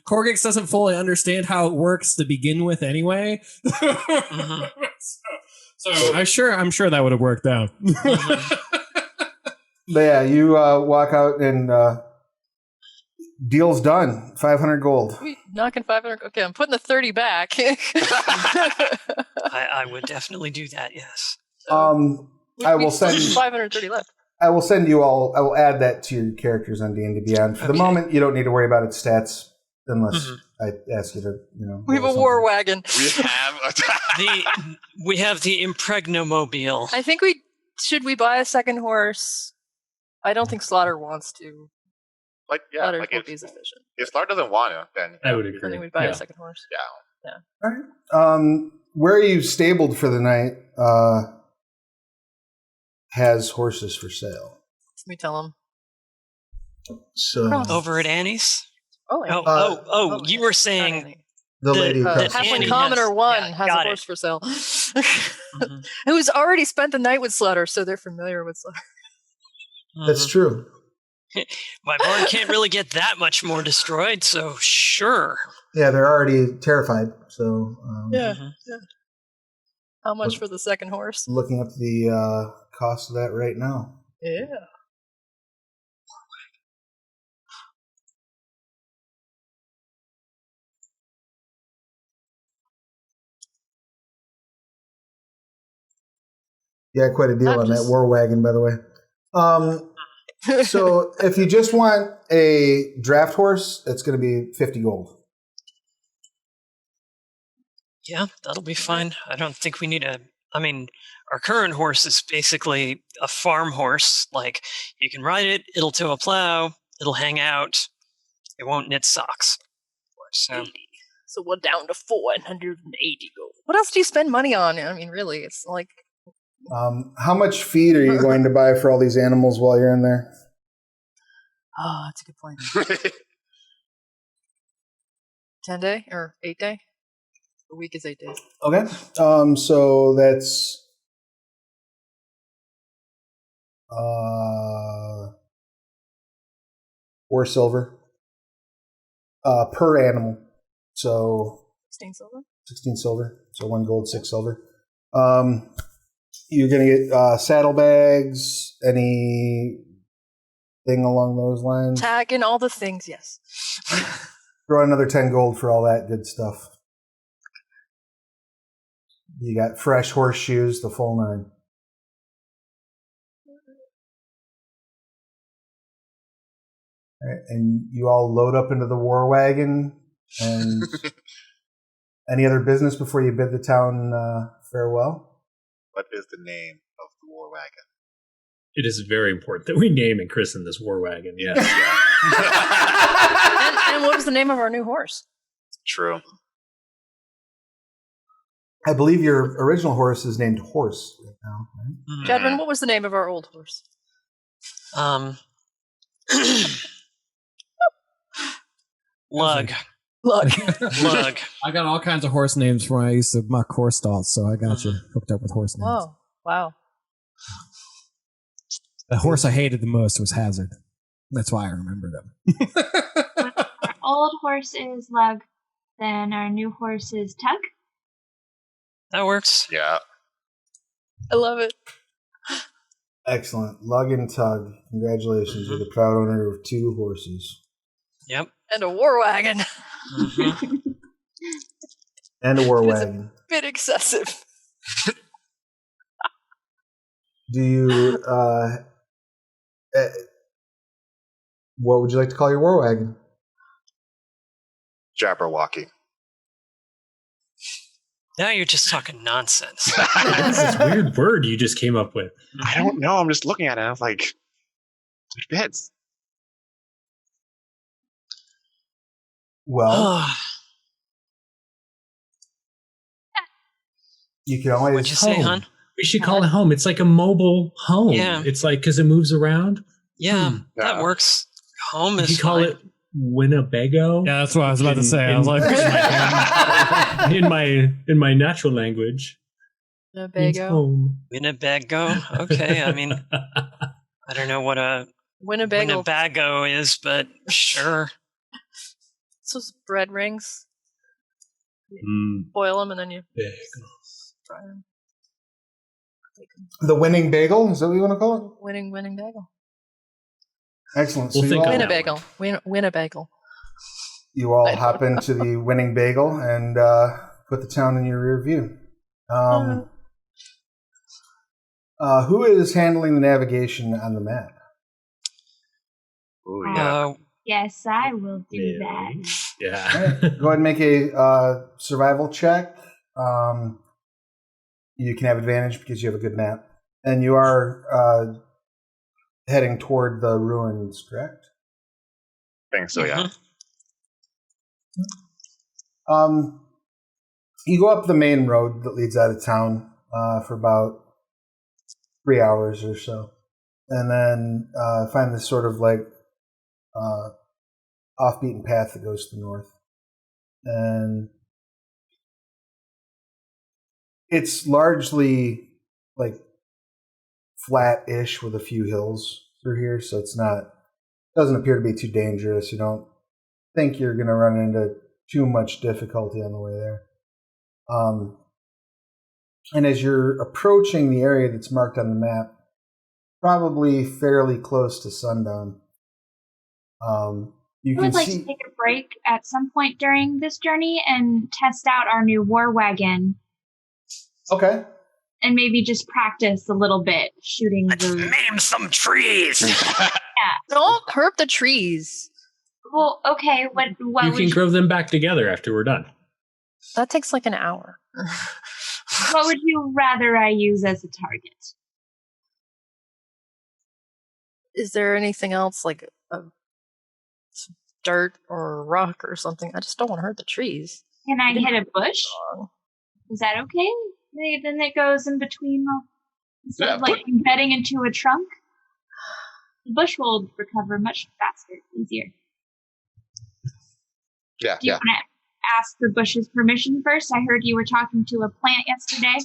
Korggix doesn't fully understand how it works to begin with, anyway. So I'm sure that would have worked out. But yeah, you walk out and deal's done. 500 gold. Knocking 500. Okay, I'm putting the 30 back. I would definitely do that. Yes. I will send 530 left. I will send you all. I will add that to your characters on D&D Beyond. For the moment, you don't need to worry about its stats unless I ask you to. We have a war wagon. We have the Impregnomobile. I think should we buy a second horse? I don't think Slaughter wants to. Slaughter won't be as efficient. If Slaughter doesn't want to, then I would I agree. think we'd buy a second horse. Yeah. All right. Where are you stabled for the night? Has horses for sale. Let me tell him. So Over at Annie's. Oh, you were saying the lady who that comes. Halfling Annie Commoner has- 1 yeah, has a got horse for sale. Who's already spent the night with Slaughter, so they're familiar with Slaughter. That's true. My barn can't really get that much more destroyed, so sure. Yeah, they're already terrified. So Yeah. How much for the second horse? looking up the cost of that right now. Yeah. Yeah, quite a deal Not on that just- war wagon, by the way. So if you just want a draft horse, it's going to be 50 gold. Yeah, that'll be fine. I don't think we need our current horse is basically a farm horse. Like, you can ride it, it'll tow a plow, it'll hang out, it won't knit socks. So, So we're down to 480 gold. What else do you spend money on? I mean, really, it's like How much feed are you going to buy for all these animals while you're in there? oh, that's a good point. 10 day or 8 day? A week is 8 days. Okay. So that's 4 silver per animal. So 16 silver. 16 silver. So 1 gold, 6 silver. You're going to get saddlebags, anything along those lines. Tag and all the things, yes. Throw another 10 gold for all that good stuff. You got fresh horseshoes, the full 9. All right, and you all load up into the war wagon. And any other business before you bid the town farewell? What is the name of the war wagon? It is very important that we name and christen this war wagon. Yes. And what was the name of our new horse? True. I believe your original horse is named Horse right now, right? Jedryn, what was the name of our old horse? Lug. Lug. Lug. I got all kinds of horse names from when I used to muck horse stalls, so I got you hooked up with horse names. Oh, wow. The horse I hated the most was Hazard. That's why I remember them. Our old horse is Lug, then our new horse is Tug. That works. Yeah. I love it. Excellent. Lug and Tug, congratulations. You're the proud owner of 2 horses. Yep. And a war wagon. Mhm. And a war It's a- wagon. Bit excessive. Do you, what would you like to call your war wagon? Jabberwocky. Now you're just talking nonsense. That's this weird word you just came up with. I don't know. I'm just looking at it. I was like, it fits. Well, Oh, you can always. what'd you say, home. hon? We should call it home. It's like a mobile home. Yeah. It's like because it moves around. Yeah, that Yeah. works. Home You is call fine. it Winnebago. Yeah, that's what I was about to say. I was like, in my natural language, means Winnebago. home. Winnebago. Okay, I mean, I don't know what a Winnebago. Winnebago is, but sure. It's those bread rings. Boil them and then you fry them. The winning bagel? Is that what you want to call it? Winning bagel. Excellent. We'll So think on that. Winnebago. Winnebago. you all hop into the winning bagel and put the town in your rear view. Who is handling the navigation on the map? Ooh, yeah. Yes, I will do that. Yeah. All right, go ahead and make a survival check. You can have advantage because you have a good map. And you are heading toward the ruins, correct? I think so, yeah. You go up the main road that leads out of town for about 3 hours or so. And then find this sort of like off-beaten path that goes to the north. And it's largely like flat-ish with a few hills through here, so it's not doesn't appear to be too dangerous. You don't think you're going to run into too much difficulty on the way there. And as you're approaching the area that's marked on the map, probably fairly close to sundown, you I can would like see. to take a break at some point during this journey and test out our new war wagon. Okay. and maybe just practice a little bit shooting the. Name some trees. Don't hurt the trees. Well, okay. What You can grow them back together after we're done. That takes like an hour. What would you rather I use as a target? Is there anything else like dirt or a rock or something? I just don't want to hurt the trees. Can I hit a bush? Is that okay? Then it goes in between, instead of like embedding into a trunk. The bush will recover much faster, easier. Yeah, Do you want to ask the bush's permission first? I heard you were talking to a plant yesterday.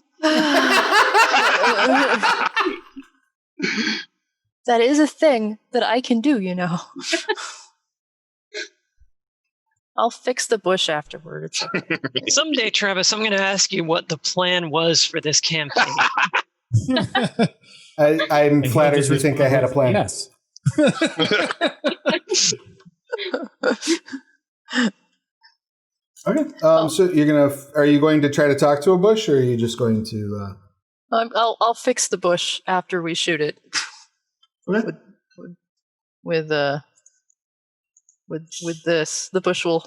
That is a thing that I can do, you know. I'll fix the bush afterward. It's okay. Someday, Travis, I'm going to ask you what the plan was for this campaign. I'm flattered you think I had a plan. Yes. Okay. So are you going to try to talk to a bush, or are you just going to? I'll fix the bush after we shoot it. Okay. With this, the bush will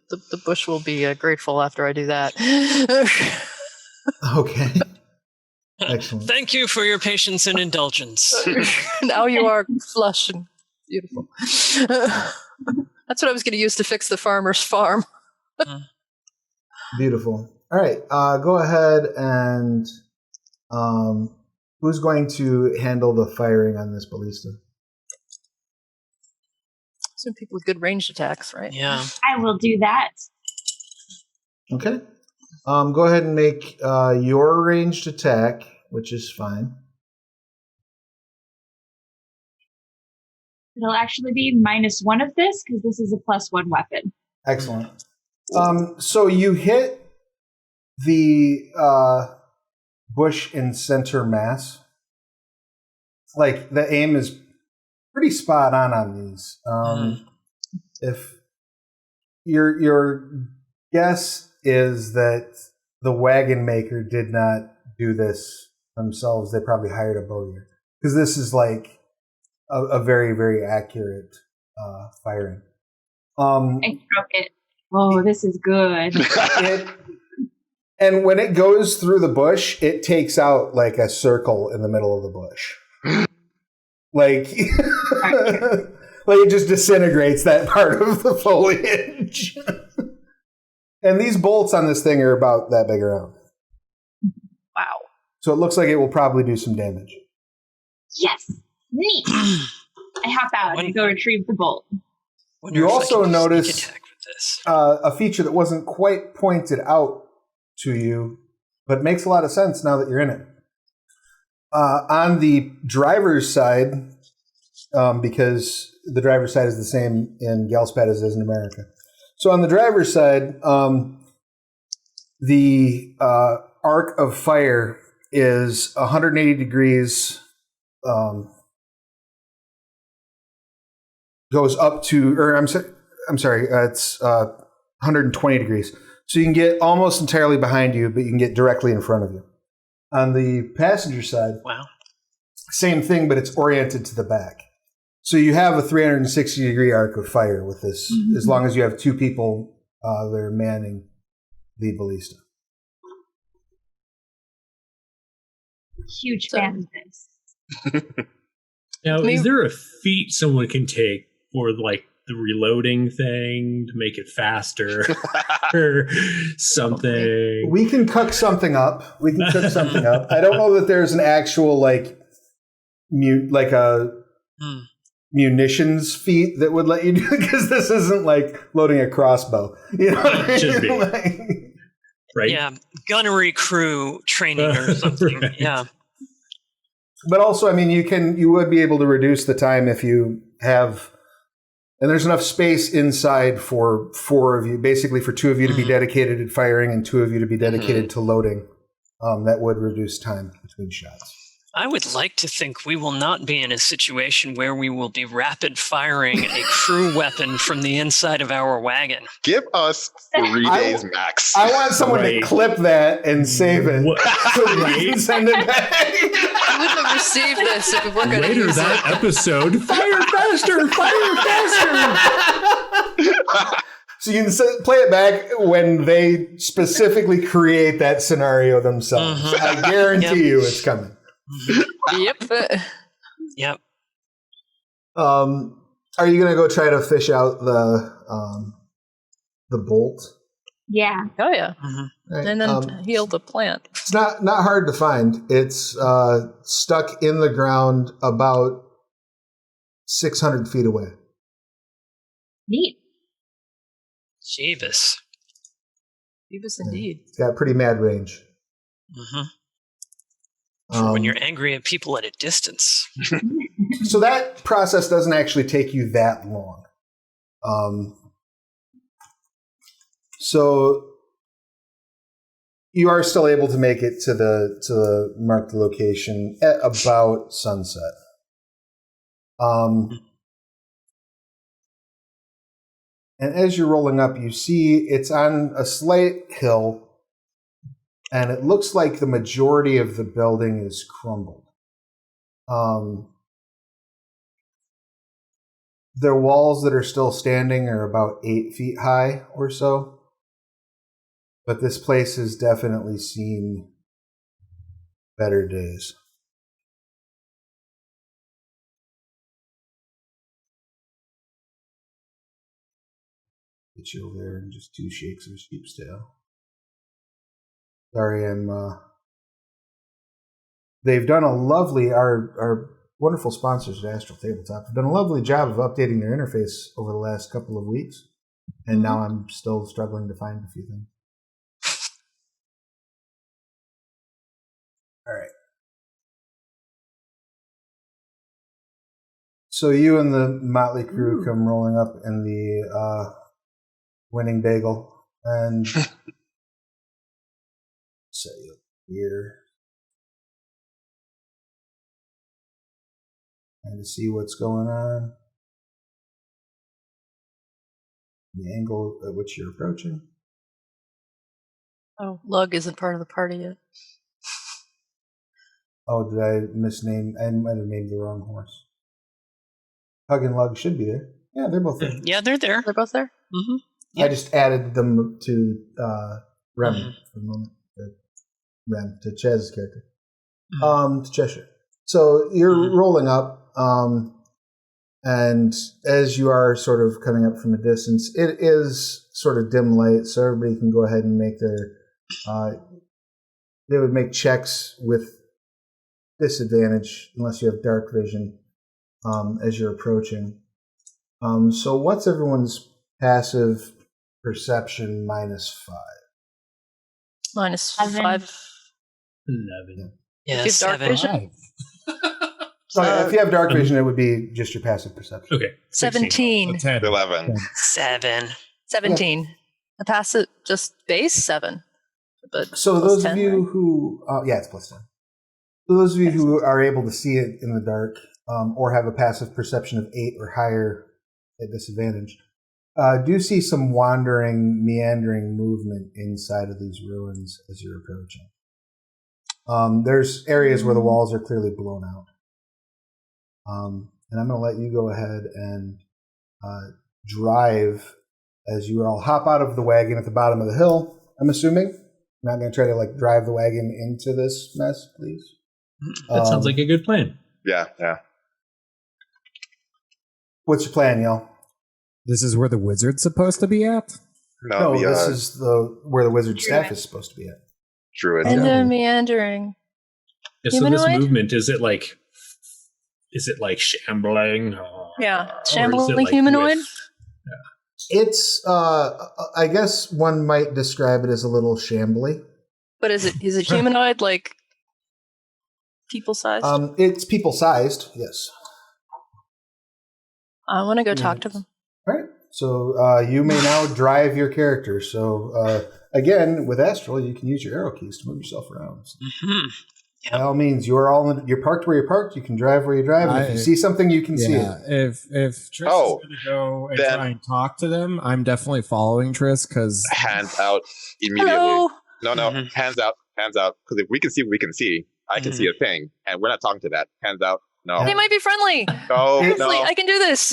the bush will be grateful after I do that. Okay. Excellent. Thank you for your patience and indulgence. Now you are flush and beautiful. That's what I was going to use to fix the farmer's farm. Beautiful. All right. Go ahead and who's going to handle the firing on this ballista? Some people with good ranged attacks, right? Yeah. I will do that. Okay. Go ahead and make your ranged attack, which is fine. It'll actually be -1 of this, because this is a +1 weapon. Excellent. So you hit the bush in center mass. Like, the aim is pretty spot on these. If your guess is that the wagon maker did not do this themselves, they probably hired a bowyer, because this is like a very, very accurate firing. I struck it. Oh, this is good. And when it goes through the bush, it takes out like a circle in the middle of the bush. Like, like it just disintegrates that part of the foliage. And these bolts on this thing are about that big around. Wow. So it looks like it will probably do some damage. Yes. Neat. I hop out and go retrieve the bolt. You also notice a feature that wasn't quite pointed out to you, but makes a lot of sense now that you're in it. On the driver's side, because the driver's side is the same in Galspad as it is in America. So on the driver's side, the arc of fire is 180 degrees, goes up to, or I'm sorry, it's 120 degrees. So you can get almost entirely behind you, but you can get directly in front of you. On the passenger side, same thing, but it's oriented to the back. So you have a 360-degree arc of fire with this, as long as you have two people that are manning the ballista. Huge fan of this. Now, is there a feat someone can take for like the reloading thing to make it faster or something? We can cook something up. I don't know that there's an actual like munitions feat that would let you do it, because this isn't like loading a crossbow. You know what I mean? Should be. Right? Yeah, gunnery crew training or something. Right. Yeah. But also, I mean, you would be able to reduce the time if you have, and there's enough space inside for 4 of you, basically for 2 of you to be dedicated to firing and 2 of you to be dedicated to loading. That would reduce time between shots. I would like to think we will not be in a situation where we will be rapid firing a crew weapon from the inside of our wagon. Give us 3 days max. I want someone to clip that and save it so we can send it back. I wouldn't have received this if we weren't going to Later use that it. episode, fire faster, fire faster. So you can play it back when they specifically create that scenario themselves. I guarantee you it's coming. Yep. Yep. Are you going to go try to fish out the bolt? Yeah. Oh, yeah. Right. And then heal the plant. It's not hard to find. It's stuck in the ground about 600 feet away. Neat. Jeebus. Jeebus indeed. It's got pretty mad range. For when you're angry at people at a distance. So that process doesn't actually take you that long. So you are still able to make it to the marked location at about sunset. And as you're rolling up, you see it's on a slight hill, and it looks like the majority of the building is crumbled. The walls that are still standing are about 8 feet high or so. But this place has definitely seen better days. Get you over there in just 2 shakes of a sheep's tail. Sorry, they've done a lovely, our wonderful sponsors at Astral Tabletop have done a lovely job of updating their interface over the last couple of weeks. And now I'm still struggling to find a few things. All right. So you and the motley crew come rolling up in the winning bagel and set you up here and to see what's going on. The angle at which you're approaching. Oh, Lug isn't part of the party yet. Oh, did I misname? I might have named the wrong horse. Hug and Lug should be there. Yeah, they're both there. Yeah, they're there. They're both there? Yep. I just added them to Rem for the moment. Rem, to Chaz's character. To Cheshire. So you're rolling up, and as you are sort of coming up from a distance, it is sort of dim light, so everybody can go ahead and make their... they would make checks with disadvantage unless you have dark vision as you're approaching. So what's everyone's passive perception -5? -5. 11. Yeah, If you have dark 7. vision? If you have dark vision, it would be just your passive perception. Okay. 17. 10. 11. 7. 17. A passive, just base 7. But So plus those 10, of you right? who, it's plus 10. So those of you who are able to see it in the dark or have a passive perception of 8 or higher at disadvantage, do see some wandering, meandering movement inside of these ruins as you're approaching. There's areas where the walls are clearly blown out. And I'm going to let you go ahead and drive as you all hop out of the wagon at the bottom of the hill, I'm assuming. You're not going to try to drive the wagon into this mess, please. That sounds like a good plan. Yeah. What's your plan, y'all? This is where the wizard's supposed to be at? No, the, this is where the wizard staff is supposed to be at. Druid. And then meandering. Yeah, so this Humanoid? movement, is it like shambling? Yeah. Or is it Shambling like humanoid? It's, I guess one might describe it as a little shambly. But is it humanoid, like people sized? It's people-sized, yes. I want to go talk to them. All right. So you may now drive your character. So again, with Astral, you can use your arrow keys to move yourself around. Yep. By all means, you're parked where you're parked. You can drive where you drive. And if you see something, you can see it. If Triss is going to go and try and talk to them, I'm definitely following Triss because hands out immediately. Hello. No, hands out. Because if we can see what we can see, I can see a thing, and we're not talking to that. Hands out. No. They might be friendly. No, Seriously, no. I can do this.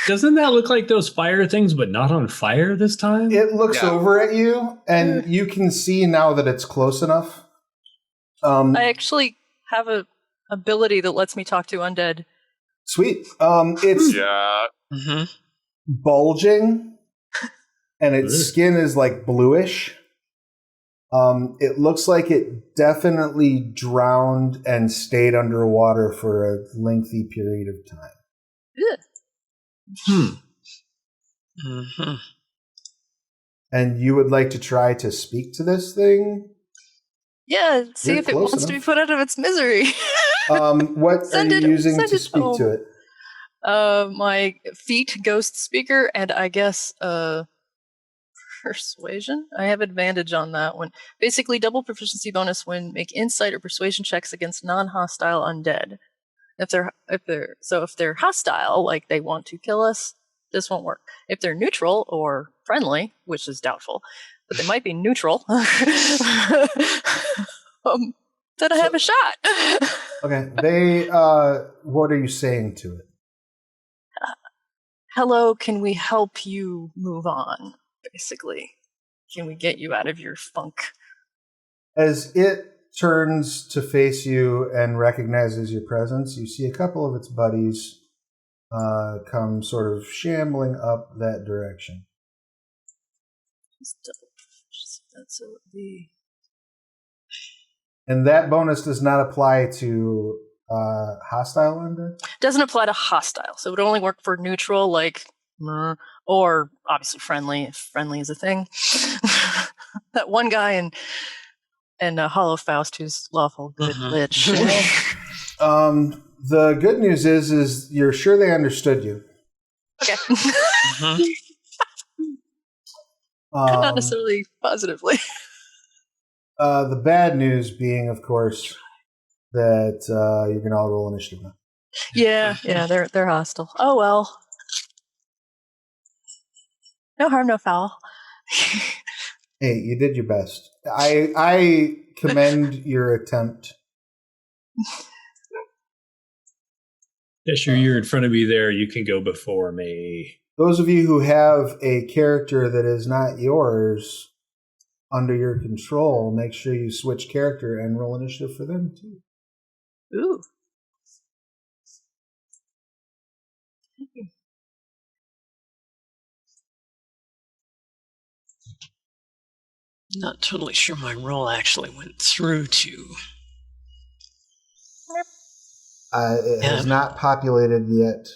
Doesn't that look like those fire things, but not on fire this time? It looks over at you, and you can see now that it's close enough. I actually have a ability that lets me talk to undead. Sweet. It's bulging, and its skin is like bluish. It looks like it definitely drowned and stayed underwater for a lengthy period of time. And you would like to try to speak to this thing? Yeah, see You're if it close wants to be enough. put out of its misery. What are you using to speak to it? My feet ghost speaker, and I guess persuasion. I have advantage on that one. Basically, double proficiency bonus when make insight or persuasion checks against non-hostile undead. If they're hostile, like they want to kill us, this won't work. If they're neutral or friendly, which is doubtful, but they might be neutral, then I have a shot. Okay. What are you saying to it? Hello, can we help you move on? Basically, can we get you out of your funk? As it turns to face you and recognizes your presence, you see a couple of its buddies come sort of shambling up that direction. So the And that bonus does not apply to hostile undead? Doesn't apply to hostile, so it would only work for neutral, like, or obviously friendly, if friendly is a thing. That one guy in Hollow Faust who's lawful good lich. The good news is you're sure they understood you. Okay. Not necessarily positively. The bad news being, of course, that you're going to all roll initiative now. Yeah, they're hostile. Oh well. No harm, no foul. Hey, you did your best. I commend your attempt. Cheshire, you're in front of me there. You can go before me. Those of you who have a character that is not yours under your control, make sure you switch character and roll initiative for them too. Ooh. Not totally sure my roll actually went through to. It has not populated yet.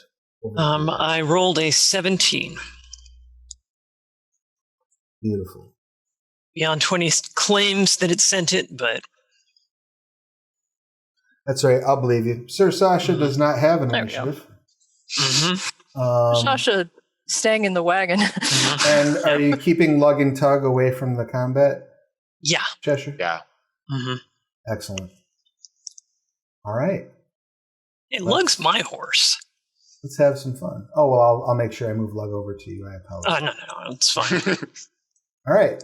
I rolled a 17. Beautiful. Beyond 20 claims that it sent it, but That's right. I'll believe you. Sir Sasha does not have an There we go. initiative. Sasha staying in the wagon. And are you keeping Lug and Tug away from the combat, yeah. Cheshire? Yeah. Excellent. All right. It Lug's my horse. Let's have some fun. Oh, well, I'll make sure I move Lug over to you. I apologize. No, it's fine. All right.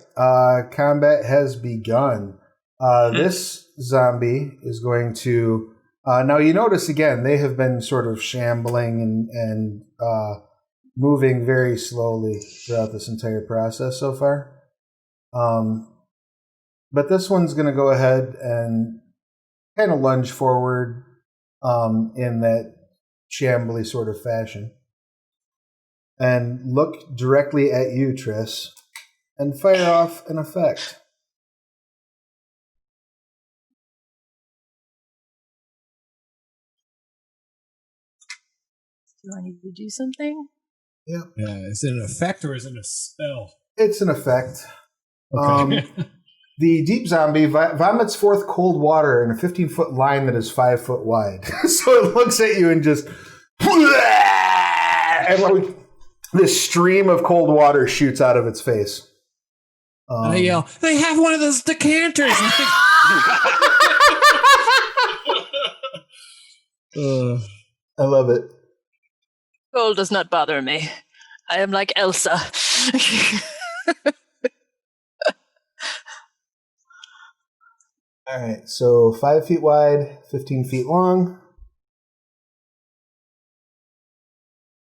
Combat has begun. This zombie is going to... now, you notice, again, they have been sort of shambling and moving very slowly throughout this entire process so far. But this one's going to go ahead and kind of lunge forward in that shambly sort of fashion. And look directly at you, Triss, and fire off an effect. Do I need to do something? Yeah. Is it an effect or is it a spell? It's an effect. Okay. The deep zombie vomits forth cold water in a 15-foot line that is 5 foot wide. So it looks at you and just... And like this stream of cold water shoots out of its face. I yell, they have one of those decanters! I love it. Cold does not bother me. I am like Elsa. All right, so 5 feet wide, 15 feet long.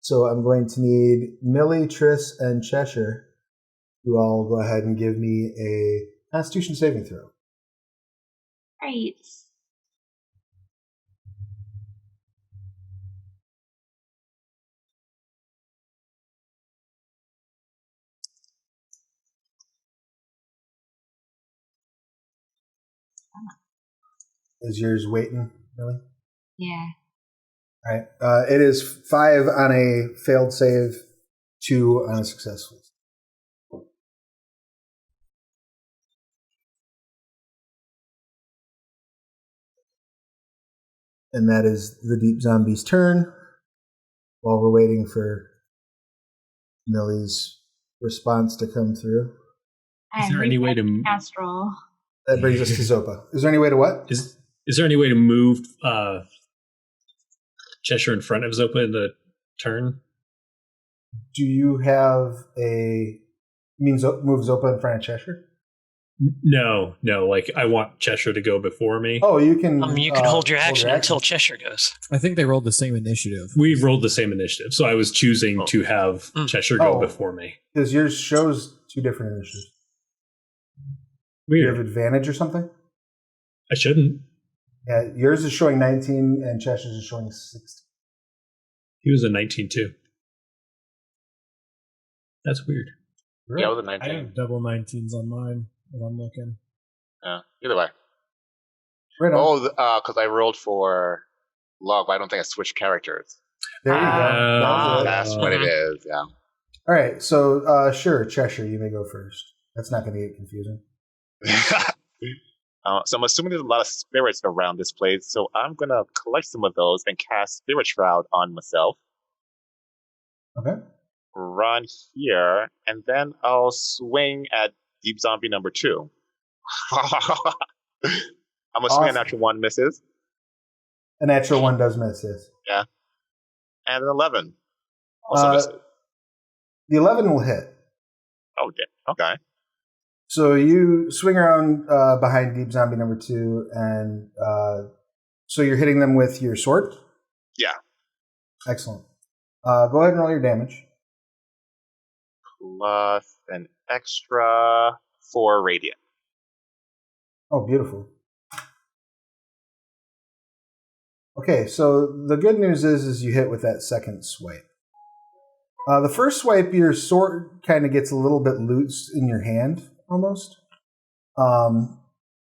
So I'm going to need Millie, Triss, and Cheshire to all go ahead and give me a Constitution saving throw. Right. Is yours waiting, Millie? Yeah. All right. It is 5 on a failed save, 2 on a successful. And that is the deep zombie's turn. While we're waiting for Millie's response to come through. Is there any way to Astral. That brings us to Zopa. Is there any way to what? Is there any way to move Cheshire in front of Zopa in the turn? Do you have move Zopa in front of Cheshire? No. Like I want Cheshire to go before me. Oh, you can. You can hold your action until Cheshire goes. I think they rolled the same initiative. We rolled the same initiative, so I was choosing to have Cheshire go before me. Because yours shows 2 different initiatives. Do you Weird. have advantage or something? I shouldn't. Yeah, yours is showing 19 and Cheshire's is showing 16. He was a 19 too. That's weird. Yeah, I was a I 19. have double 19s on mine if I'm looking. Yeah, either way. Right on. Oh, because I rolled for love. I don't think I switched characters. There you go. That's what it is, yeah. All right, so sure, Cheshire, you may go first. That's not going to get confusing. So I'm assuming there's a lot of spirits around this place, so I'm going to collect some of those and cast Spirit Shroud on myself. Okay. Run here, and then I'll swing at Deep Zombie number 2. I'm assuming a natural 1 misses. A natural 1 does miss, yes. Yeah. And an 11 also misses. The 11 will hit. Oh, damn. Okay. So you swing around behind Deep Zombie number 2, and so you're hitting them with your sword? Yeah. Excellent. Go ahead and roll your damage. Plus an extra 4 radiant. Oh, beautiful. Okay, so the good news is you hit with that second swipe. The first swipe, your sword kind of gets a little bit loose in your hand, almost,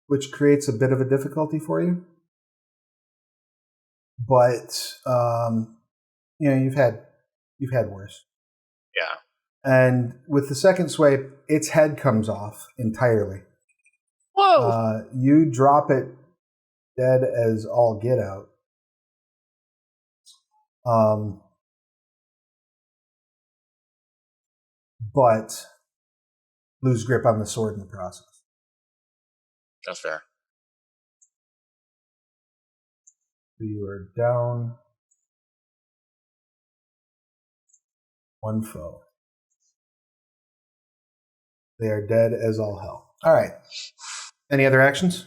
which creates a bit of a difficulty for you. But you've had worse. Yeah. And with the second swipe, its head comes off entirely. Whoa! You drop it dead as all get out. But lose grip on the sword in the process. That's fair. You are down 1 foe. They are dead as all hell. All right. Any other actions?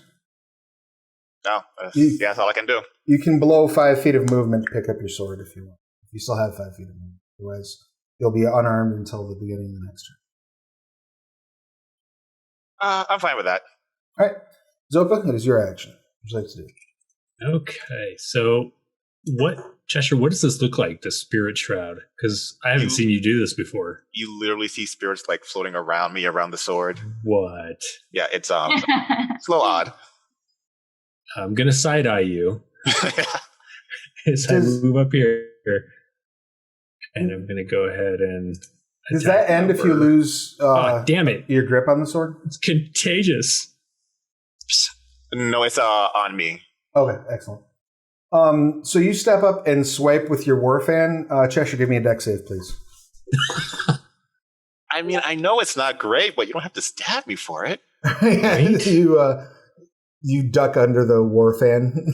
No, that's all I can do. You can blow 5 feet of movement to pick up your sword if you want. If you still have 5 feet of movement. Otherwise, you'll be unarmed until the beginning of the next turn. I'm fine with that. All right. Zopa, it is your action. What would you like to do? Okay, so Cheshire, what does this look like, the Spirit Shroud? Because I haven't seen you do this before. You literally see spirits like floating around me, around the sword. What? Yeah, it's it's a little odd. I'm going to side-eye you as I move up here. And I'm going to go ahead and does that end if you lose damn it. your grip on the sword? It's contagious. No, it's on me. Okay, excellent. So you step up and swipe with your war fan. Cheshire, give me a dex save, please. I mean, I know it's not great, but you don't have to stab me for it. You duck under the war fan.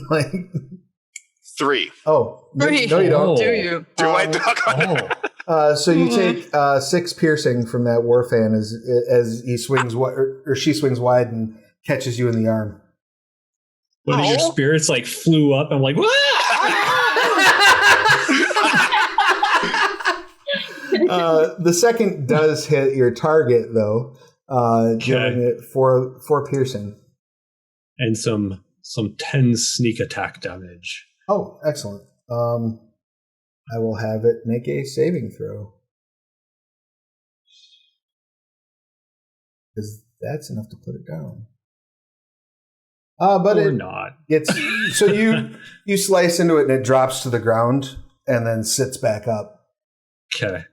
3. Oh, no, Three. you don't. Do you? Do I duck on it? So you take 6 piercing from that war fan as he swings or she swings wide and catches you in the arm. One of your spirits like flew up. I'm like, the second does hit your target though, giving it 4 piercing and some 10 sneak attack damage. Oh, excellent. I will have it make a saving throw. Because that's enough to put it down. But or it not. It's so you slice into it and it drops to the ground and then sits back up. Okay.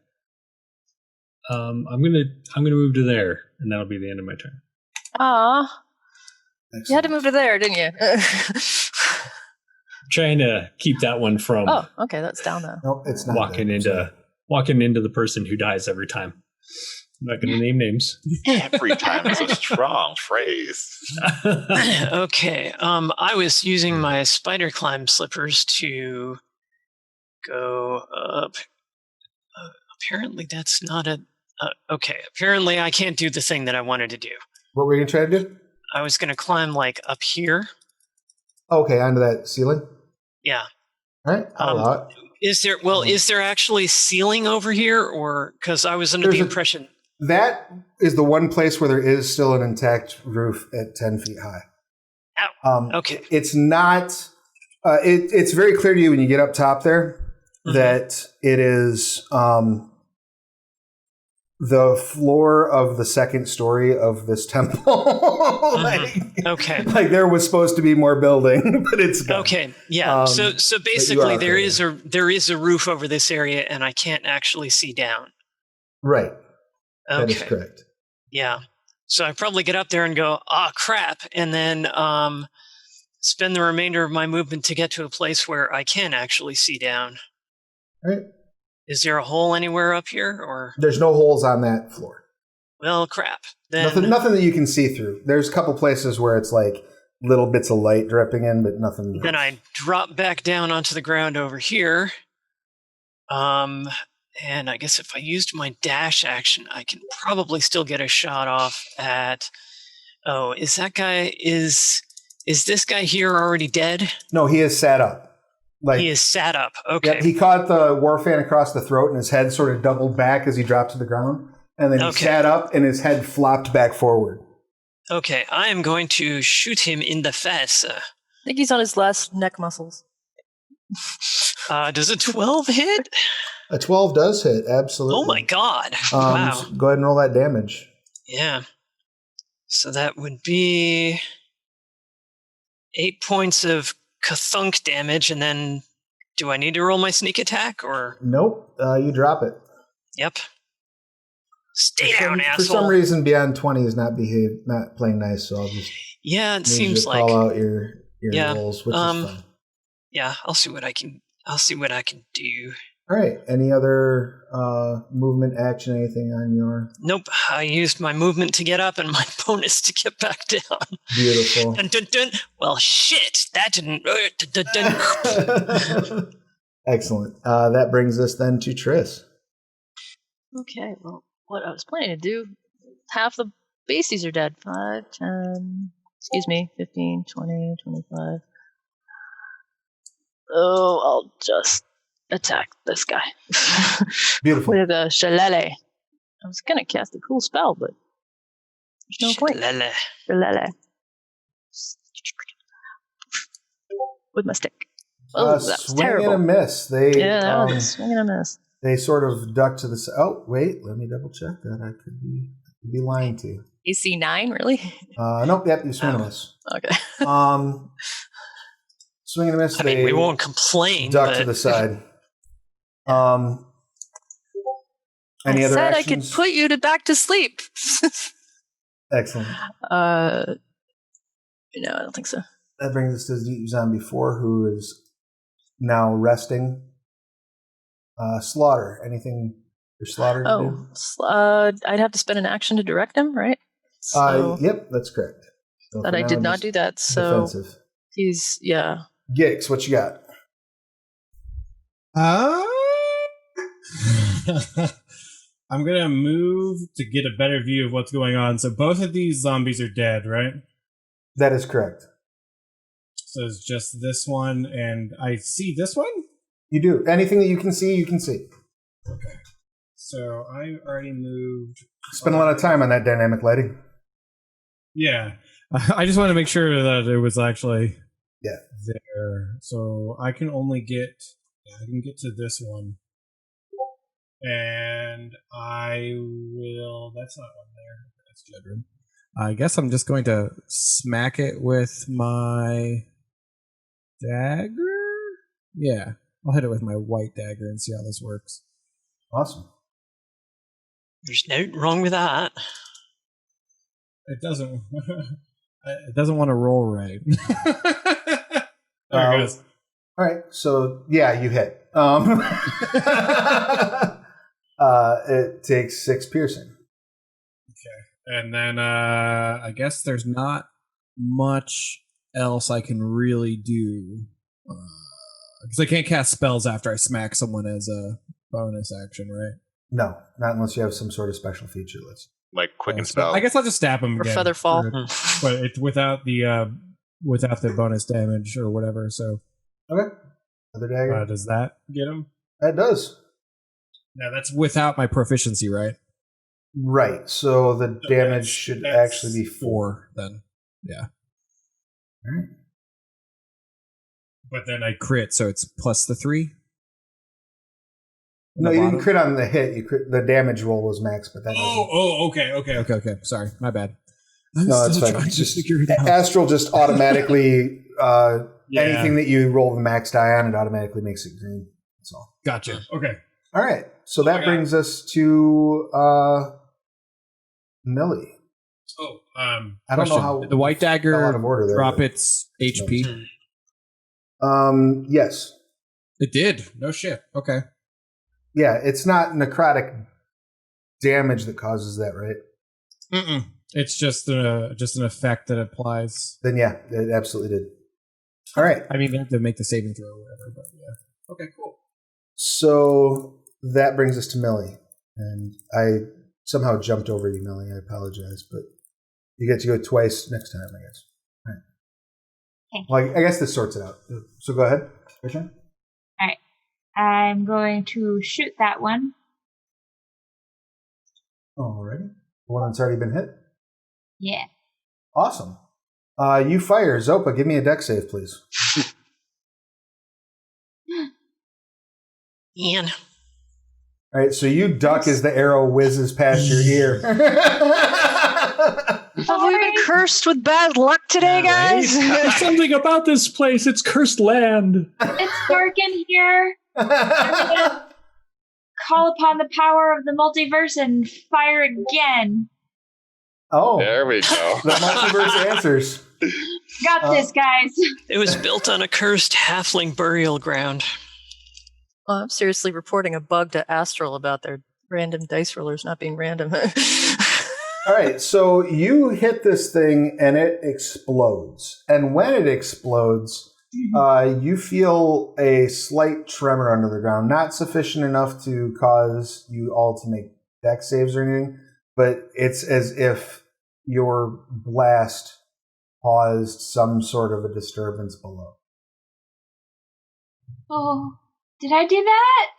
I'm gonna move to there, and that'll be the end of my turn. Ah, you had to move to there, didn't you? Trying to keep that one from okay, that's down now. Nope, it's not walking into the person who dies every time. I'm not going to name names. Every time is a strong phrase. Okay. I was using my spider climb slippers to go up. Apparently, that's not a. Okay. Apparently, I can't do the thing that I wanted to do. What were you going to try to do? I was going to climb like up here. Okay, onto that ceiling. Yeah. All right. I'll allow it. Is there actually ceiling over here, or because I was under the impression that is the one place where there is still an intact roof at 10 feet high. Ow. Okay. It's not. It's very clear to you when you get up top there that it is the floor of the second story of this temple. Okay. Like there was supposed to be more building, but it's gone. Okay. Yeah. So basically, there is a roof over this area, and I can't actually see down. Right. Okay. That is correct. Yeah. So I probably get up there and go, crap, and then spend the remainder of my movement to get to a place where I can actually see down. All right. Is there a hole anywhere up here, or there's no holes on that floor? Well, crap. Then nothing that you can see through. There's a couple places where it's like little bits of light dripping in, but nothing. Then I drop back down onto the ground over here. And I guess if I used my dash action, I can probably still get a shot off at. Oh, is this guy here already dead? No, he is sat up. Like he is sat up. Okay. Yeah, he caught the war fan across the throat, and his head sort of doubled back as he dropped to the ground, and then he sat up, and his head flopped back forward. Okay, I am going to shoot him in the face. I think he's on his last neck muscles. Does a 12 hit? A 12 does hit, absolutely. Oh my god! Wow. So go ahead and roll that damage. Yeah. So that would be 8 points of kathunk damage, and then do I need to roll my sneak attack, or? Nope, you drop it. Yep. Stay down, asshole. For some reason, Beyond 20 is not playing nice, so I'll just it seems like call out your rolls, which is fine. Yeah, I'll see what I can do. All right. Any other movement, action, anything on your? Nope. I used my movement to get up and my bonus to get back down. Beautiful. Dun, dun, dun. Well, shit. That didn't. Dun, dun. Excellent. That brings us then to Triss. Okay. Well, what I was planning to do, half the beasties are dead. 5, 10, 15, 20, 25. Oh, I'll just attack this guy. Beautiful. With a shillelagh. I was going to cast a cool spell, but there's no point. Shillelagh. With my stick. Oh, that was terrible. Swing and a miss. That was a swing and a miss. They sort of duck to the side. Oh, wait. Let me double check that. I could be lying to you. AC 9, really? Nope. Yep. You swing and a miss. Okay. Swing and a miss. I mean, we won't complain. Duck to the side. Any other said actions? I could put you back to sleep. Excellent. No, I don't think so. That brings us to the zombie 4, who is now resting. Slaughter. Anything for Slaughter to do? I'd have to spend an action to direct him, right? So, yep, that's correct. So but I did not do that, so defensive. he's, Gix, what you got? I'm gonna move to get a better view of what's going on. So both of these zombies are dead, right? That is correct. So it's just this one, and I see this one? You do. Anything that you can see, you can see. Okay. So I already moved. Spend a lot of time on that dynamic lighting. Yeah. I just want to make sure that it was actually Yeah. there. So I can only get, I can get to this one. And I will, that's not one there. That's Jedryn. I guess I'm just going to smack it with my dagger? Yeah. I'll hit it with my white dagger and see how this works. Awesome. There's no wrong with that. It doesn't. It doesn't want to roll right. There it goes. All right. So yeah, you hit. It takes 6 piercing. Okay, and then I guess there's not much else I can really do because I can't cast spells after I smack someone as a bonus action, right? No, not unless you have some sort of special feature list. Like quicken spell. I guess I'll just stab him Or again. feather fall. But it's without the bonus damage or whatever. So Okay. Other dagger. does that get him? That does. Now that's without my proficiency, right? Right. So the damage should That's actually be 4. then. Yeah. All right. But then I crit, so it's plus the 3. No, you didn't crit on the hit. You crit, the damage roll was max, but that. Okay. Sorry, my bad. No, that's fine. Just Astral just automatically anything that you roll the max die on, it automatically makes it green. That's all. Gotcha. Okay. All right. So that brings us to Millie. Oh, I don't know how the white dagger fell out of order there, drop but- its HP. Yes. It did. No shit. Okay. Yeah, it's not necrotic damage that causes that, right? Mm-mm. It's just an effect that applies. Then yeah, it absolutely did. All right. I mean, they have to make the saving throw or whatever, but yeah. Okay, cool. So that brings us to Millie. And I somehow jumped over you, Millie. I apologize, but you get to go twice next time, I guess. All right. Okay. Well, I guess this sorts it out. So go ahead. Your turn. All right. I'm going to shoot that one. Alrighty. The one that's already been hit? Yeah. Awesome. You fire. Zopa, give me a dex save, please. Ian. All right, so you duck as the arrow whizzes past your ear. Have we been cursed with bad luck today, guys? There's something about this place. It's cursed land. It's dark in here. I'm gonna call upon the power of the multiverse and fire again. Oh, There we go. the multiverse answers. Got this, guys. It was built on a cursed halfling burial ground. Well, I'm seriously reporting a bug to Astral about their random dice rollers not being random. All right, so you hit this thing and it explodes. And when it explodes, you feel a slight tremor under the ground. Not sufficient enough to cause you all to make dex saves or anything, but it's as if your blast caused some sort of a disturbance below. Oh, did I do that?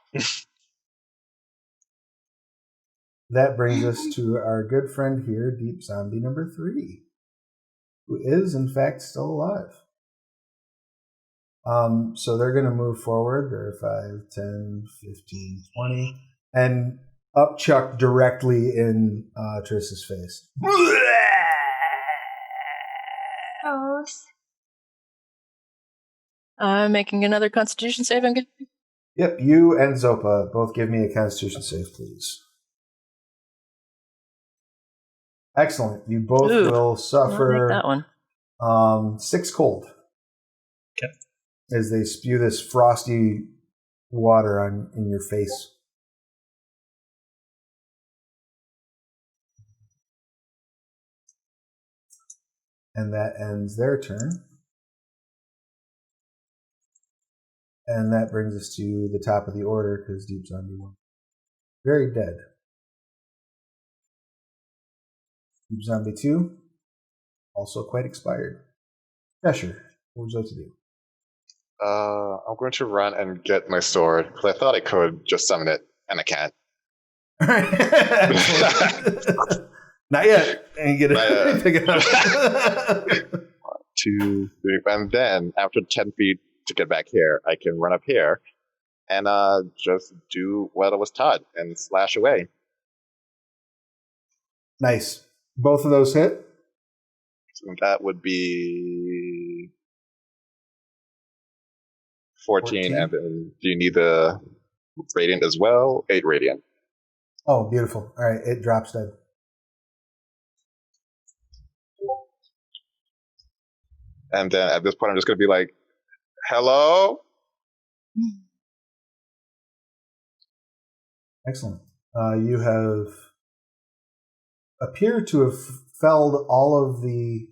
That brings us to our good friend here, Deep Zombie number 3, who is, in fact, still alive. So they're going to move forward. They're 5, 10, 15, 20, and upchuck directly in Triss's face. Oh, I'm making another Constitution save. I'm good. Yep, you and Zopa both give me a Constitution save, please. Excellent. You both Ooh, will I'll make suffer that one. 6 cold. Okay. As they spew this frosty water in your face. And that ends their turn. And that brings us to the top of the order because Deep Zombie won. Very dead. Deep Zombie 2, also quite expired. Cheshire, what would you like to do? I'm going to run and get my sword because I thought I could just summon it, and I can't. Not yet. And get it. Pick it up. 2, 3, and then after 10 feet to get back here, I can run up here and just do what I was taught and slash away. Nice. Both of those hit? So that would be 14, and then do you need the radiant as well? 8 radiant. Oh, beautiful. All right, it drops dead. And then at this point, I'm just going to be like, hello? Excellent. You have appear to have felled all of the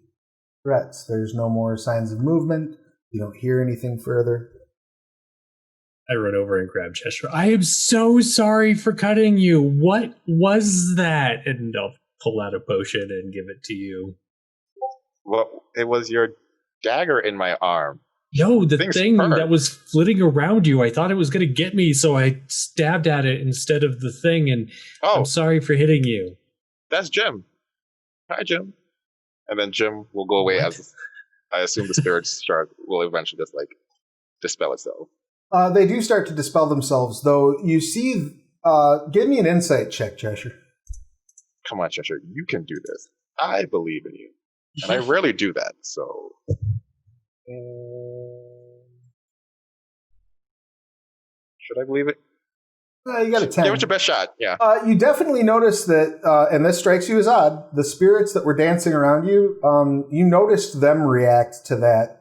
threats. There's no more signs of movement. You don't hear anything further. I run over and grab Cheshire. I am so sorry for cutting you. What was that? And I'll pull out a potion and give it to you. Well, it was your dagger in my arm. Yo, the thing hurt. that was flitting around you, I thought it was going to get me, so I stabbed at it instead of the thing, and I'm sorry for hitting you. That's Jim. Hi, Jim. And then Jim will go away as I assume the spirits will eventually just like dispel itself. They do start to dispel themselves, though. You see, give me an insight check, Cheshire. Come on, Cheshire, you can do this. I believe in you, and I rarely do that. So, should I believe it? You got a 10. Give it your best shot. Yeah. You definitely notice that, and this strikes you as odd. The spirits that were dancing around you, you noticed them react to that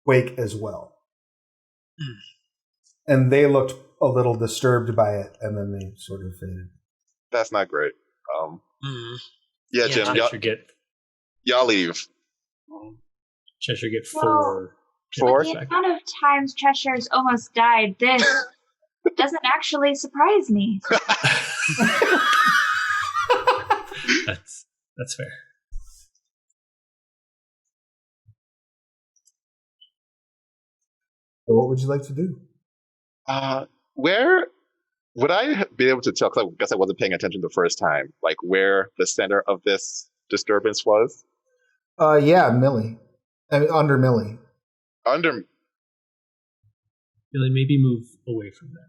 quake as well. And they looked a little disturbed by it, and then they sort of faded. That's not great. Yeah, Jim, y'all leave. Cheshire get 4. Four? The amount of times Cheshire's almost died, this doesn't actually surprise me. That's fair. So what would you like to do? Where would I be able to tell? Because I guess I wasn't paying attention the first time. Like where the center of this disturbance was. Yeah, Millie. I mean, under Millie. Under. Millie, maybe move away from there.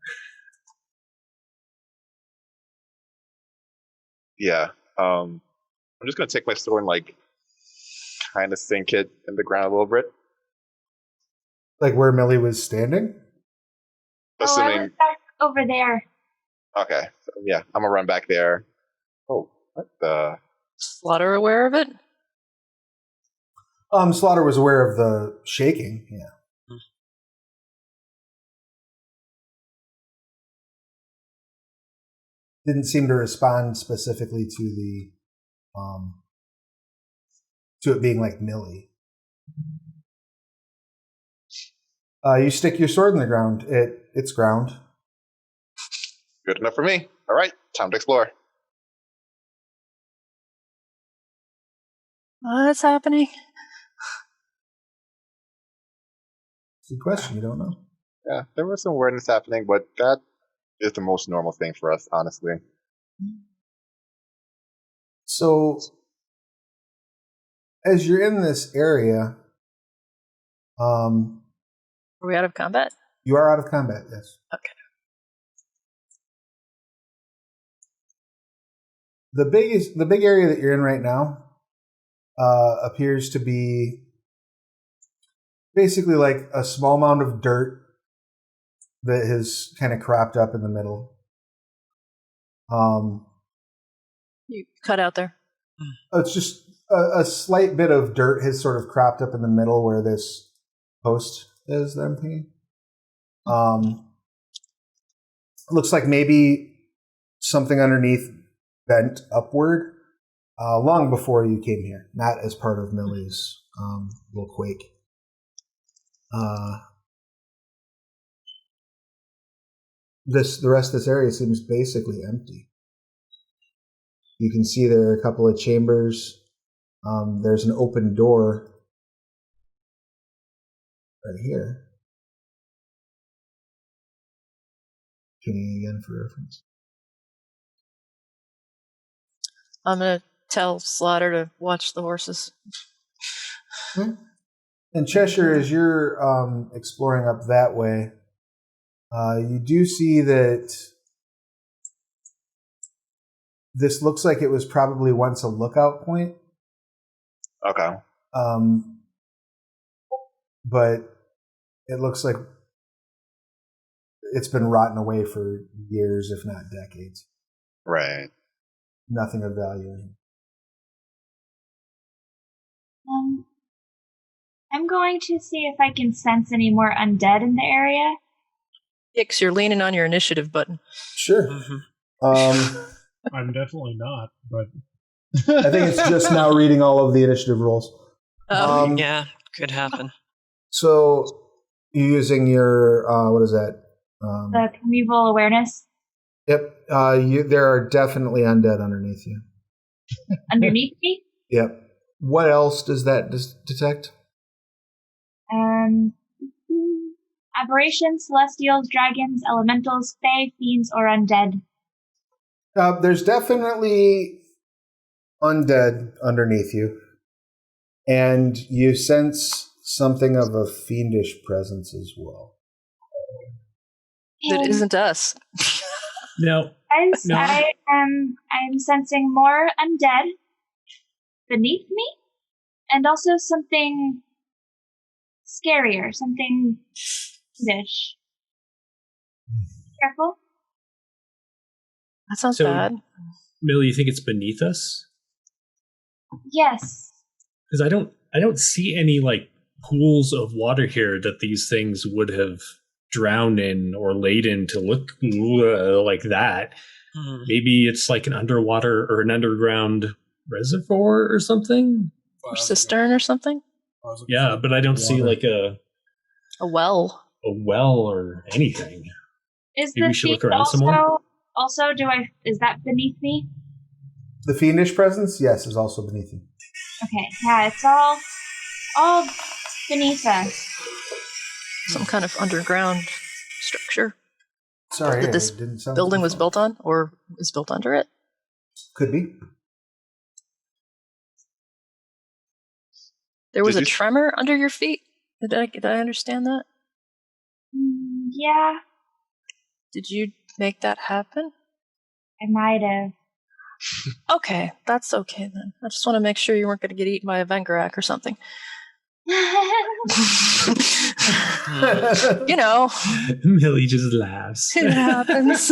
Yeah. I'm just gonna take my sword and like kind of sink it in the ground a little bit. Like where Millie was standing? I was back over there. Okay. So, yeah, I'm gonna run back there. Oh, what the? Slaughter aware of it? Slaughter was aware of the shaking, yeah. Didn't seem to respond specifically to the to it being like Millie. You stick your sword in the ground. It's ground. Good enough for me. All right, time to explore. What's happening? It's a good question. You don't know. Yeah, there was some weirdness happening, but that is the most normal thing for us, honestly. So, as you're in this area, Are we out of combat? you are out of combat, yes. Okay. The big area that you're in right now appears to be basically like a small mound of dirt that has kind of cropped up in the middle. You cut out there. It's just a slight bit of dirt has sort of cropped up in the middle where this post is that I'm thinking. Looks like maybe something underneath bent upward long before you came here, not as part of Millie's little quake. the rest of this area seems basically empty. You can see there are a couple of chambers. There's an open door right here. Tuning again for reference. I'm going to tell Slaughter to watch the horses. And Cheshire, as you're exploring up that way, you do see that this looks like it was probably once a lookout point. Okay. But it looks like it's been rotting away for years, if not decades. Right. Nothing of value. I'm going to see if I can sense any more undead in the area. Hicks, you're leaning on your initiative button. Sure. I'm definitely not, but I think it's just now reading all of the initiative rolls. Yeah, could happen. So you're using your, what is that? The primeval awareness. Yep. There are definitely undead underneath you. Underneath me? Yep. What else does that detect? Aberrations, celestials, dragons, elementals, fae, fiends, or undead. There's definitely undead underneath you. And you sense something of a fiendish presence as well. That isn't us. No. No. I'm sensing more undead beneath me, and also something scarier, something fiendish. Careful. That sounds So, bad. Millie, you think it's beneath us? Yes. Because I don't see any like pools of water here that these things would have drowned in or laid in to look like that. Maybe it's like an underwater or an underground reservoir or something, Or cistern or something. yeah, but I don't see like a well or anything. Is Maybe the we should look fiend around some more. also is that beneath me? The fiendish presence, yes, is also beneath you. Okay, yeah, it's all beneath us. some kind of underground structure Sorry, that this it didn't sound building too was fun. built on or is built under it. Could be. There was Did a you- tremor under your feet. Did I understand that? Yeah, Did you make that happen? I might have. Okay, that's okay then. I just want to make sure you weren't going to get eaten by a Vengarak or something. You know, Millie just laughs. it happens.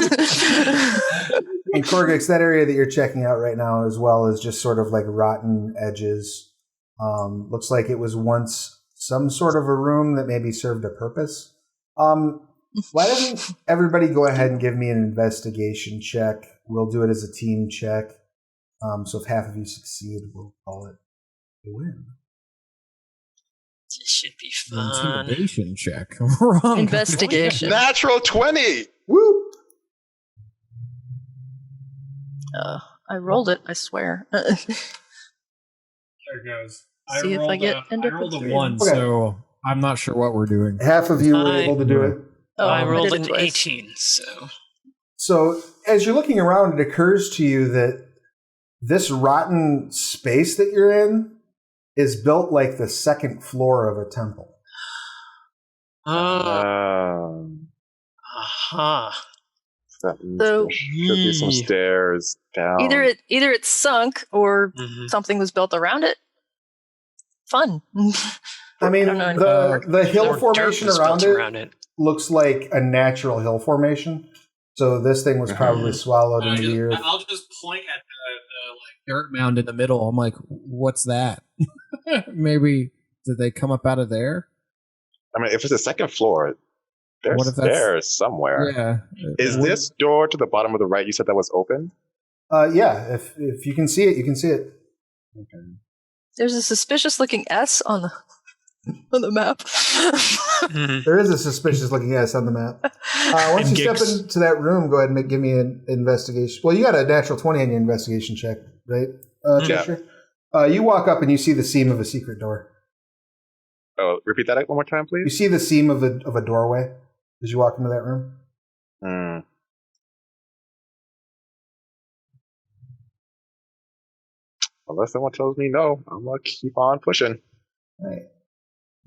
And Korggix, that area that you're checking out right now as well is just sort of like rotten edges. Looks like it was once some sort of a room that maybe served a purpose. Why doesn't everybody go ahead and give me an investigation check? We'll do it as a team check. So if half of you succeed, we'll call it a win. This should be fun. Intimidation check. Wrong. Investigation. Natural 20! Woo! I rolled it, I swear. There it goes. See if I get end I up rolled with a three. 1, Okay. so I'm not sure what we're doing. Half of you were I- able to do it. Oh, I rolled did it an twice. 18, so So as you're looking around, it occurs to you that this rotten space that you're in is built like the second floor of a temple. Aha. That means So- there should be some stairs down. Either it's sunk or Mhm. something was built around it. Fun. I mean, don't know the hill Or dirt formation was around built it around it. looks like a natural hill formation. So this thing was probably swallowed into the earth. I'll just point at the dirt mound in the middle. I'm like, what's that? Maybe did they come up out of there? I mean, if it's a second floor, there's What if that's- stairs somewhere. Yeah. Is this door to the bottom of the right, you said that was open? Yeah, if you can see it, you can see it. There's a suspicious looking S on the map. Mhm. There is a suspicious looking S on the map. Once And you step Gix. into that room, go ahead and give me an investigation. Well, you got a natural 20 on your investigation check, right, Cheshire? You walk up and you see the seam of a secret door. Oh, repeat that one more time, You please. see the seam of a doorway as you walk into that room. Hmm. Unless someone tells me no, I'm gonna keep on pushing. Right.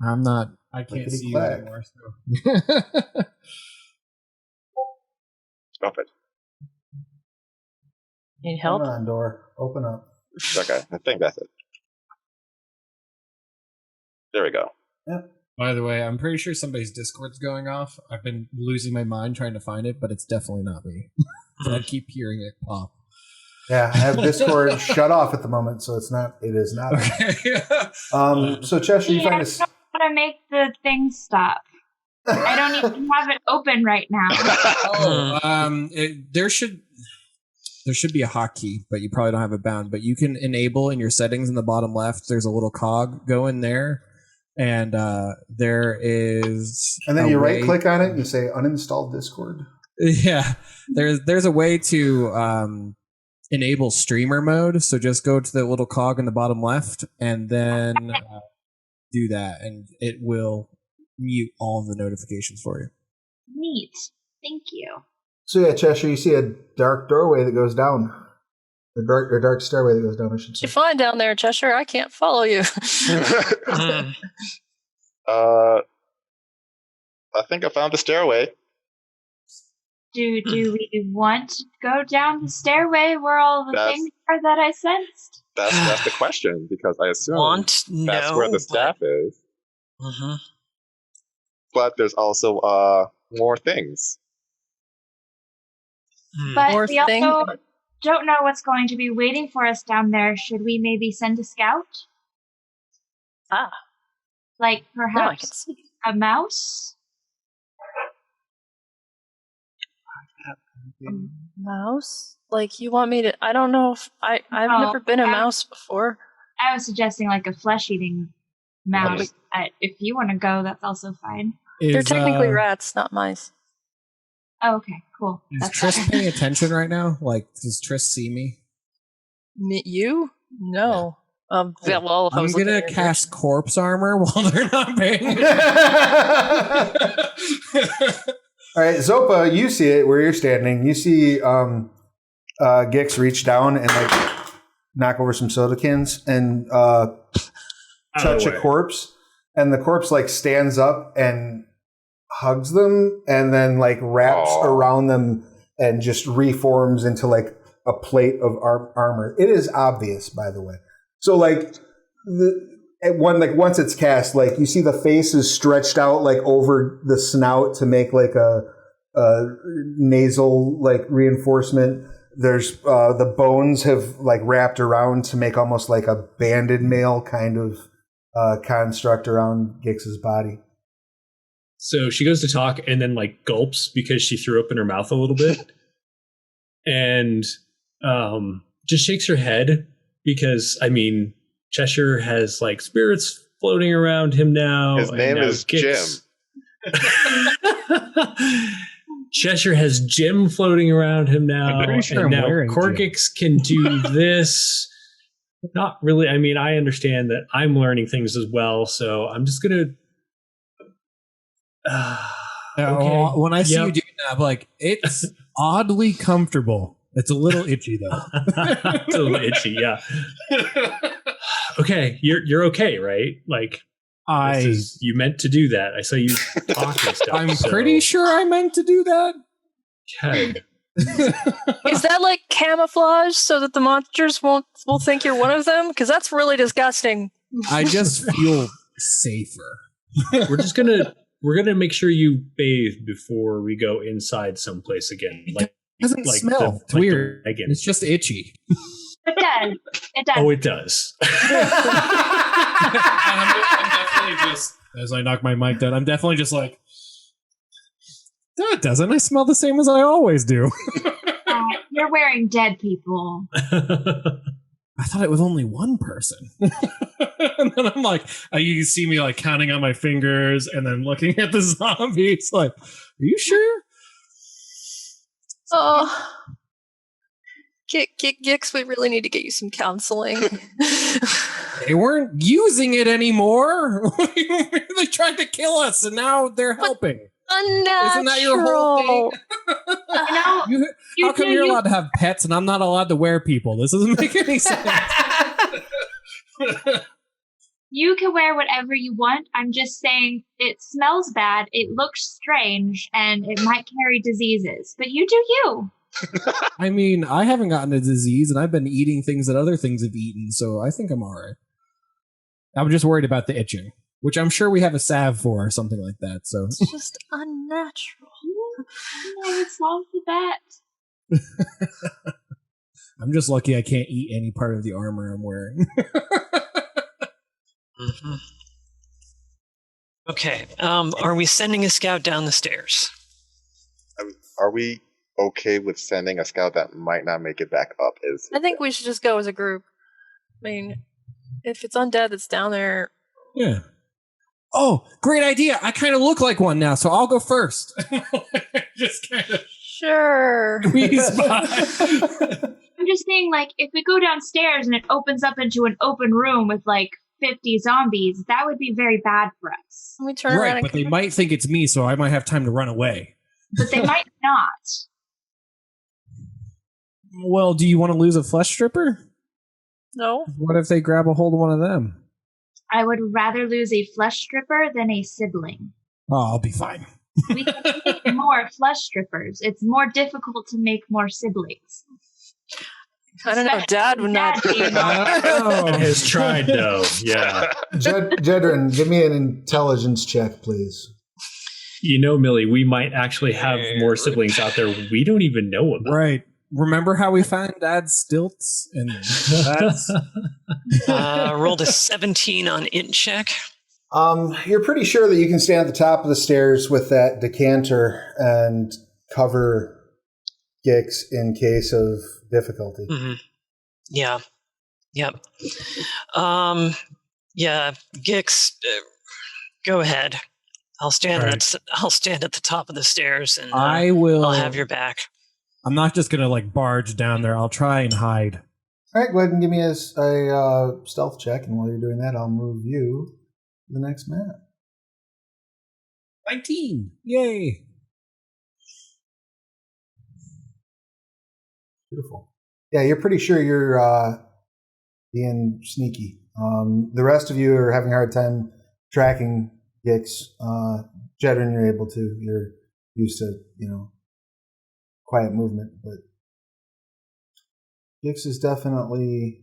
I'm not. I can't Lickety see you clack. anymore. So. Stop it. Need help? Come on, door. Open up. Okay, I think that's it. There we go. Yep. By the way, I'm pretty sure somebody's Discord's going off. I've been losing my mind trying to find it, but it's definitely not me. I keep hearing it pop. Yeah, I have Discord shut off at the moment, so it's not. It is not. Okay. So Cheshire, you Yeah, find I this. don't know how to make the thing stop. I don't even have it open right now. There should be a hotkey, but you probably don't have it bound. But you can enable in your settings in the bottom left. There's a little cog. Go in there, and there is. And then a you way- right click on it and you say uninstall Discord. Yeah, there's a way to enable streamer mode. So just go to the little cog in the bottom left, and then do that, and it will mute all the notifications for you. Neat. Thank you. So yeah, Cheshire, you see a dark doorway that goes down. A dark stairway that goes down, I should say. You're fine down there, Cheshire. I can't follow you. I think I found the stairway. Do we want to go down the stairway where all the That's- things are that I sensed? That's the question, because I assume Want? that's No. where the staff is. Mhm. But there's also more things. Hmm. But More we also thing. don't know what's going to be waiting for us down there. Should we maybe send a scout? Ah, Like no, I can perhaps see. a mouse? Mouse? Like you want me to? I don't know if I've No, never been a I- mouse before. I was suggesting like a flesh-eating mouse. If you want to go, that's also fine. They're Is, technically rats, not mice. Oh, okay, cool. Is That's Triss better. paying attention right now? Like, does Triss see me? You? No. Yeah, well, if I I'm was looking gonna at your cast corpse armor while they're not paying. All right, Zopa, you see it where you're standing. You see Gix reach down and like knock over some soda cans and touch a corpse, and the corpse like stands up and hugs them, and then like wraps around them and just reforms into like a plate of armor. It is obvious, by the way. So like once it's cast, like you see the face is stretched out like over the snout to make like a nasal like reinforcement. There's the bones have like wrapped around to make almost like a banded mail kind of construct around Gix's body. So she goes to talk and then like gulps because she threw up in her mouth a little bit, and just shakes her head because I mean Cheshire has like spirits floating around him now. His name and now is Jim. Cheshire has Jim floating around him now, I'm pretty sure and I'm now wearing Korggix can do this. Not really. I mean, I understand that I'm learning things as well, so I'm just gonna. Okay. When I see Yep. you doing that, I'm like, it's oddly comfortable. It's a little itchy though. It's a little itchy, yeah. Okay, you're okay, right? Like, you meant to do that. I saw you talking stuff. I'm pretty sure I meant to do that. Okay. Is that like camouflage so that the monsters will think you're one of them? Because that's really disgusting. I just feel safer. We're gonna make sure you bathe before we go inside someplace again. Like, It doesn't like smell. It's like weird. dragon. It's just itchy. It does. It does. Oh, it does. I'm definitely just, as I knock my mic down, I'm definitely just like, no, it doesn't. I smell the same as I always do. You're wearing dead people. I thought it was only one person. And then I'm like, you see me like counting on my fingers and then looking at the zombie. It's like, are you sure? Oh. Gix, we really need to get you some counseling. They weren't using it anymore. They tried to kill us, and now they're helping. Unnatural. Isn't that your whole thing? How come you're allowed to have pets and I'm not allowed to wear people? This doesn't make any sense. You can wear whatever you want. I'm just saying it smells bad, it looks strange, and it might carry diseases. But you do you. I mean, I haven't gotten a disease, and I've been eating things that other things have eaten, so I think I'm all right. I'm just worried about the itching, which I'm sure we have a salve for or something like that. So it's just unnatural. No, it's not for that. I'm just lucky I can't eat any part of the armor I'm wearing. Mm-hmm. Okay. Are we sending a scout down the stairs? Are we okay with sending a scout that might not make it back up? I think we should just go as a group. I mean, if it's undead that's down there. Yeah. Oh, great idea. I kind of look like one now, so I'll go first. Just kind of. Sure. I'm just saying, like, if we go downstairs and it opens up into an open room with, like, 50 zombies, that would be very bad for us. We turn around and but they might think it's me, so I might have time to run away. But they might not. Well, do you want to lose a flesh stripper? No. What if they grab a hold of one of them? I would rather lose a flesh stripper than a sibling. Oh, I'll be fine. We can make more flesh strippers. It's more difficult to make more siblings. I don't know. Dad would not. Has tried though. Yeah. Jedryn, give me an intelligence check, please. You know, Millie, we might actually have more siblings out there we don't even know about. Right. Remember how we found Dad's stilts? And that's... Rolled a 17 on int check. You're pretty sure that you can stand at the top of the stairs with that decanter and cover Gix in case of difficulty. Mm-hmm. Yeah. Yep. Yeah. Gix, go ahead. I'll stand. Right. I'll stand at the top of the stairs, and I'll have your back. I'm not just gonna like barge down there. I'll try and hide. All right, go ahead and give me a stealth check, and while you're doing that, I'll move you to the next map. 19! Yay! Beautiful. Yeah, you're pretty sure you're being sneaky. The rest of you are having a hard time tracking Gix. Jedryn, you're able to. You're used to, quiet movement, but Gix is definitely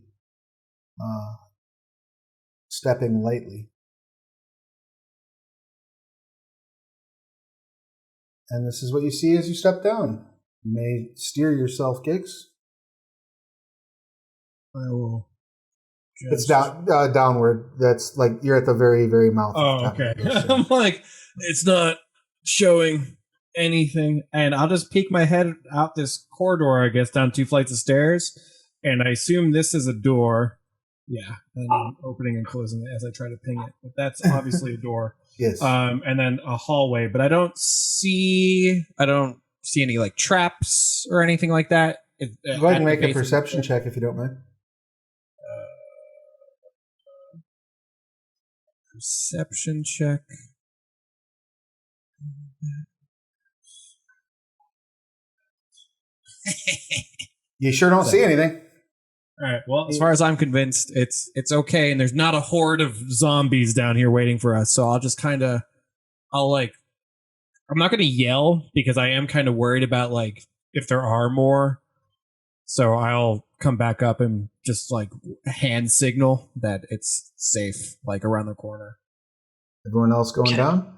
stepping lightly. And this is what you see as you step down. You may steer yourself, Gix. I will. It's downward. That's like you're at the very, very mouth. Oh, okay. I'm like, it's not showing anything, and I'll just peek my head out this corridor, I guess, down 2 flights of stairs, and I assume this is a door. Yeah, and I'm opening and closing it as I try to ping it. But that's obviously a door. Yes. And then a hallway, but I don't see any like traps or anything like that. Go ahead and make a perception check if you don't mind. Perception check. You sure don't see anything. All right. Well, as far as I'm convinced, it's okay, and there's not a horde of zombies down here waiting for us. So I'll just I'm not going to yell because I am kind of worried about like if there are more. So I'll come back up and just like hand signal that it's safe, like around the corner. Everyone else going down?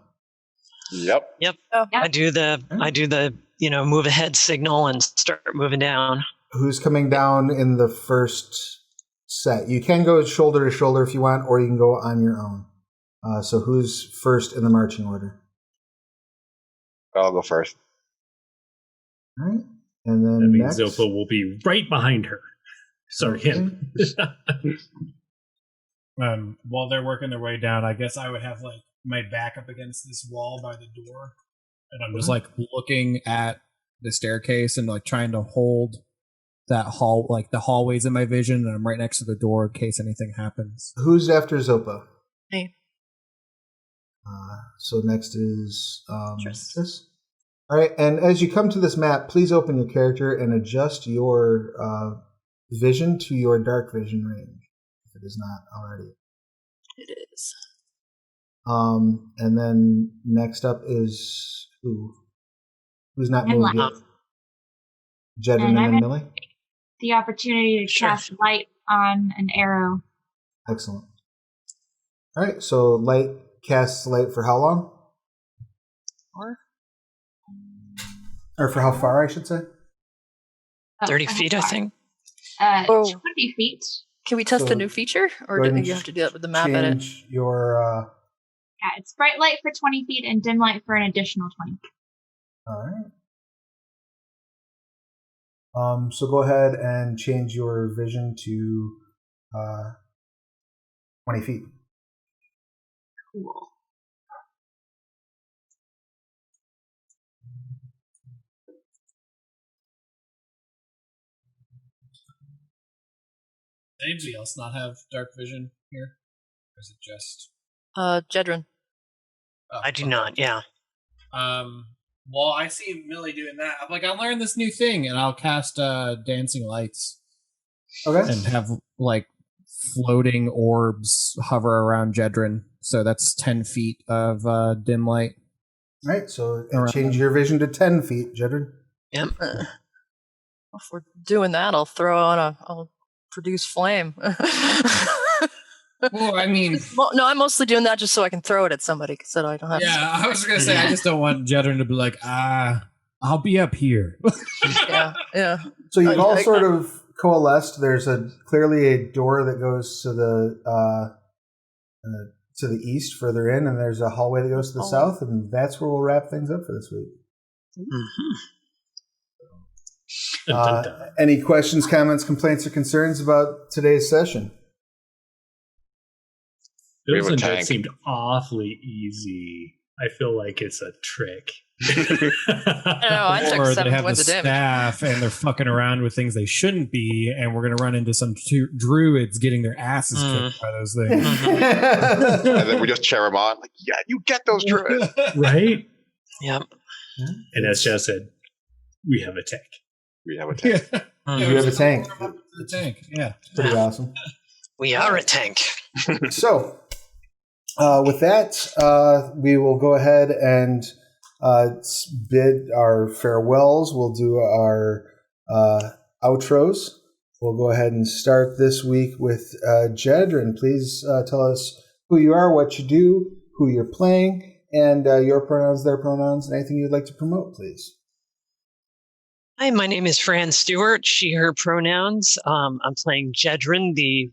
Yep. Oh, I do the move ahead signal and start moving down. Who's coming down in the first set? You can go shoulder to shoulder if you want, or you can go on your own. So who's first in the marching order? I'll go first. All right. And then that next. means Zopa will be right behind her. Sorry, him. While they're working their way down, I guess I would have like my back up against this wall by the door, and I'm just like looking at the staircase and like trying to hold that hall, like the hallways in my vision, and I'm right next to the door in case anything happens. Who's after Zopa? Me. So next is Triss. Triss. All right, and as you come to this map, please open your character and adjust your vision to your dark vision range, if it is not already. It is. And then next up is who? Who's not moved yet? Jedryn and then Millie? The opportunity to cast light on an arrow. Excellent. All right, so light casts light for how long? Or for how far, I should say? 30 feet, I think. 20 feet. Can we test the new feature? Or do you have to do that with the map edit? Change your... Yeah, it's bright light for 20 feet and dim light for an additional 20 feet. All right. So go ahead and change your vision to 20 feet. Cool. Anybody else not have dark vision here? Or is it just... Jedryn. I do not, yeah. Well, I see Millie doing that. I'm like, I'll learn this new thing, and I'll cast dancing lights. Okay. And have, like, floating orbs hover around Jedryn. So that's 10 feet of dim light. All right, so change your vision to 10 feet, Jedryn. Yep. If we're doing that, I'll produce flame. Well, I mean... no, I'm mostly doing that just so I can throw it at somebody, so I don't have Yeah, I was going to say, I just don't want Jedryn to be like, I'll be up here. Yeah. So you've all sort of coalesced. There's clearly a door that goes to the east further in, and there's a hallway that goes to the south, and that's where we'll wrap things up for this week. Mm-hmm. Any questions, comments, complaints, or concerns about today's session? Those and that seemed awfully easy. I feel like it's a trick. I took or 7 they have points the of damage. staff and they're fucking around with things they shouldn't be, and we're going to run into some druids getting their asses kicked by those things. And then we just cheer them on, like, yeah, you get those druids. Right? Yep. And as Chaz said, we have a tank. We have a tank. You have a tank. The tank, yeah. Pretty awesome. We are a tank. So, with that, we will go ahead and bid our farewells. We'll do our outros. We'll go ahead and start this week with Jedryn. Please tell us who you are, what you do, who you're playing, and your pronouns, their pronouns, and anything you'd like to promote, please. Hi, my name is Fran Stewart, she, her pronouns. I'm playing Jedryn, the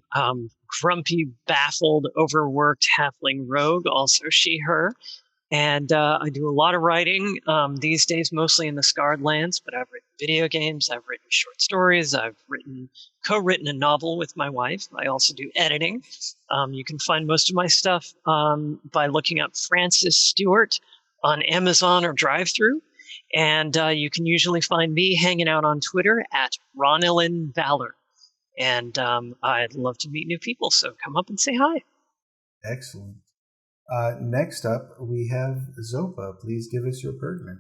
grumpy, baffled, overworked halfling rogue, also she, her. And I do a lot of writing these days, mostly in the Scarred Lands, but I've written video games, I've written short stories, I've co-written a novel with my wife. I also do editing. You can find most of my stuff by looking up Francis Stewart on Amazon or DriveThru. And you can usually find me hanging out on Twitter at Ronilyn Valor. And I'd love to meet new people, so come up and say hi. Excellent. Next up, we have Zopa. Please give us your pertinent.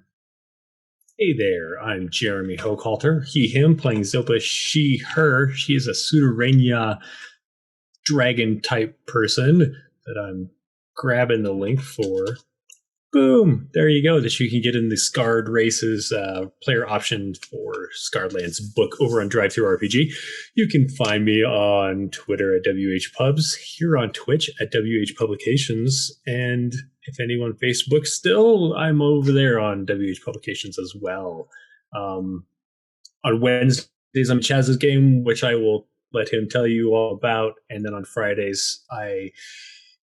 Hey there, I'm Jeremy Hochhalter. He, him, playing Zopa. She, her. She is a Sutorenja dragon-type person that I'm grabbing the link for. Boom! There you go. That you can get in the Scarred Races player option for Scarred Lands book over on DriveThru RPG. You can find me on Twitter at WHPubs, here on Twitch at WHPublications, and if anyone Facebook still, I'm over there on WH Publications as well. On Wednesdays, I'm Chaz's game, which I will let him tell you all about, and then on Fridays, I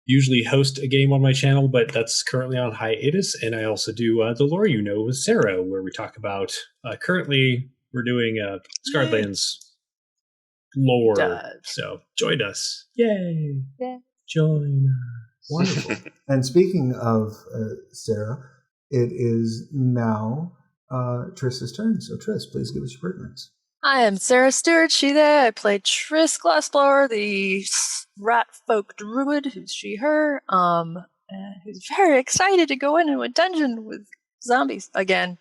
usually host a game on my channel, but that's currently on hiatus. And I also do The Lore You Know with Sarah, where we talk about, currently we're doing Scarred Lands lore. So join us. Yay. Yeah. Join us. Wonderful. And speaking of Sarah, it is now Triss's turn. So Triss, please give us your pertinence. I am Sarah Stewart, she, they. I played Triss Glassblower, the rat folk druid, who's she, her, who's very excited to go into a dungeon with zombies again.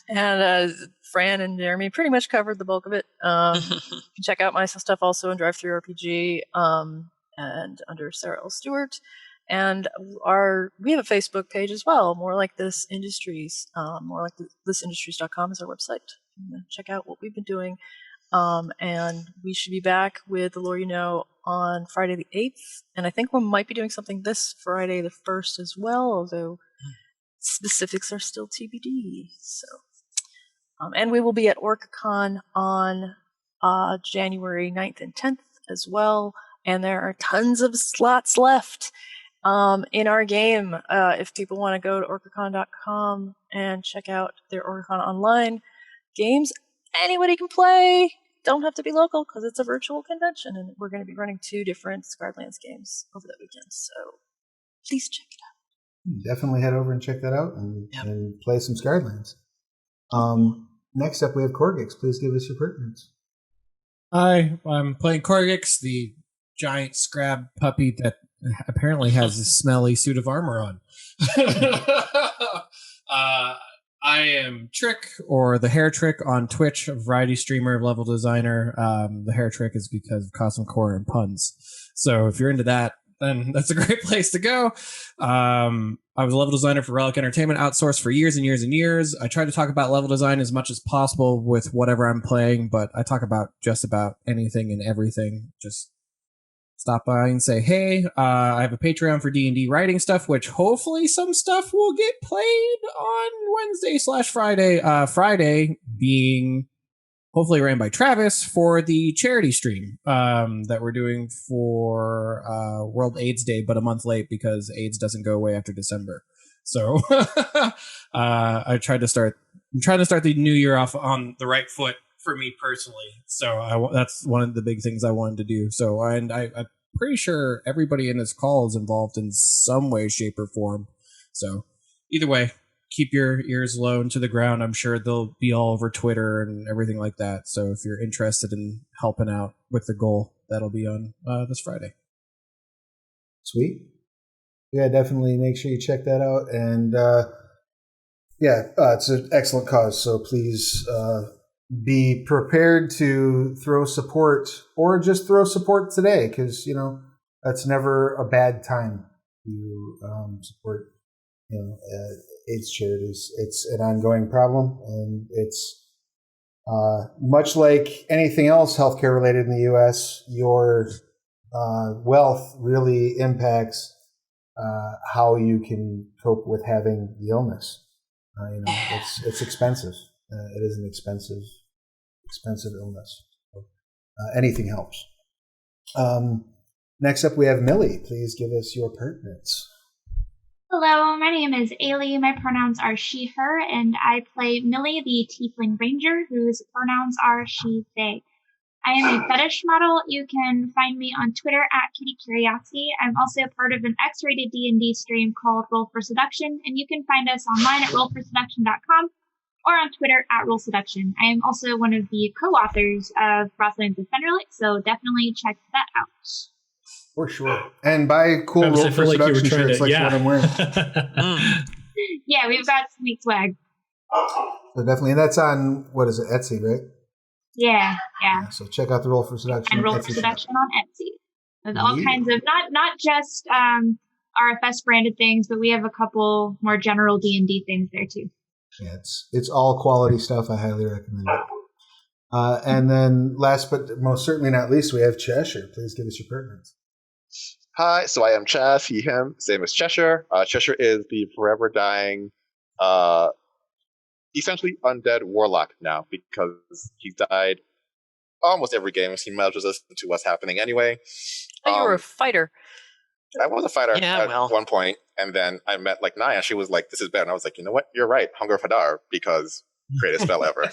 And Fran and Jeremy pretty much covered the bulk of it. You can check out my stuff also in Drive-Thru-RPG and under Sarah L. Stewart. And we have a Facebook page as well, More Like This Industries. More Like thisindustries.com is our website. You can check out what we've been doing. And we should be back with The Lore You Know on Friday the 8th. And I think we might be doing something this Friday the 1st as well, although specifics are still TBD. So, and we will be at OrcaCon on January 9th and 10th as well. And there are tons of slots left in our game. If people want to go to orcacon.com and check out their OrcaCon online games, anybody can play. Don't have to be local because it's a virtual convention, and we're going to be running 2 different Scribelands games over that weekend. So please check it out. Definitely head over and check that out and play some Scribelands. Next up, we have Korggix. Please give us your pertinence. Hi, I'm playing Korggix, the giant scrab puppy that apparently has a smelly suit of armor on. I am Tric, or the Hair Trick on Twitch, a variety streamer, level designer. The Hair Trick is because of Cosmic Core and puns. So if you're into that, then that's a great place to go. I was a level designer for Relic Entertainment, outsourced for years and years and years. I try to talk about level design as much as possible with whatever I'm playing, but I talk about just about anything and everything. Just stop by and say, hey, I have a Patreon for D&D writing stuff, which hopefully some stuff will get played on Wednesday/Friday. Friday being hopefully ran by Travis for the charity stream that we're doing for World AIDS Day, but a month late because AIDS doesn't go away after December. So I'm trying to start the new year off on the right foot for me personally. So that's one of the big things I wanted to do. So I'm pretty sure everybody in this call is involved in some way, shape, or form. So either way, keep your ears low and to the ground. I'm sure they'll be all over Twitter and everything like that. So if you're interested in helping out with the goal, that'll be on this Friday. Sweet. Yeah, definitely make sure you check that out. And it's an excellent cause. So please be prepared to throw support, or just throw support today, because that's never a bad time to support AIDS charities. It's an ongoing problem, and it's much like anything else healthcare related in the U.S. Your wealth really impacts how you can cope with having the illness. It's expensive. It is an expensive illness. So, anything helps. Next up, we have Millie. Please give us your pertinence. Hello, my name is Ayli. My pronouns are she, her, and I play Millie, the Tiefling Ranger, whose pronouns are she, they. I am a fetish model. You can find me on Twitter at Kitty Curiosity. I'm also part of an X-rated D&D stream called Roll for Seduction, and you can find us online at rollforseduction.com or on Twitter at Roll Seduction. I am also one of the co-authors of Frostlands of Fenderlick, so definitely check that out. For sure. And buy cool Roll for Seduction shirts like what I'm wearing. Yeah, we've got sweet swag. So definitely, and that's on, what is it, Etsy, right? Yeah. So check out the Roll for Seduction. And Roll for Seduction on Etsy. With all kinds of, not just RFS branded things, but we have a couple more general D&D things there too. Yeah, it's all quality stuff. I highly recommend it. And then last but most certainly not least, we have Cheshire. Please give us your pertinence. Hi, so I am Chaz, he, him, same as Cheshire. Cheshire is the forever dying, essentially undead warlock now, because he died almost every game. He might as well listen to what's happening anyway. You were a fighter. I was a fighter at one point, and then I met Naya. She was like, "This is bad," and I was like, "You know what? You're right. Hunger Fadar, because greatest spell ever."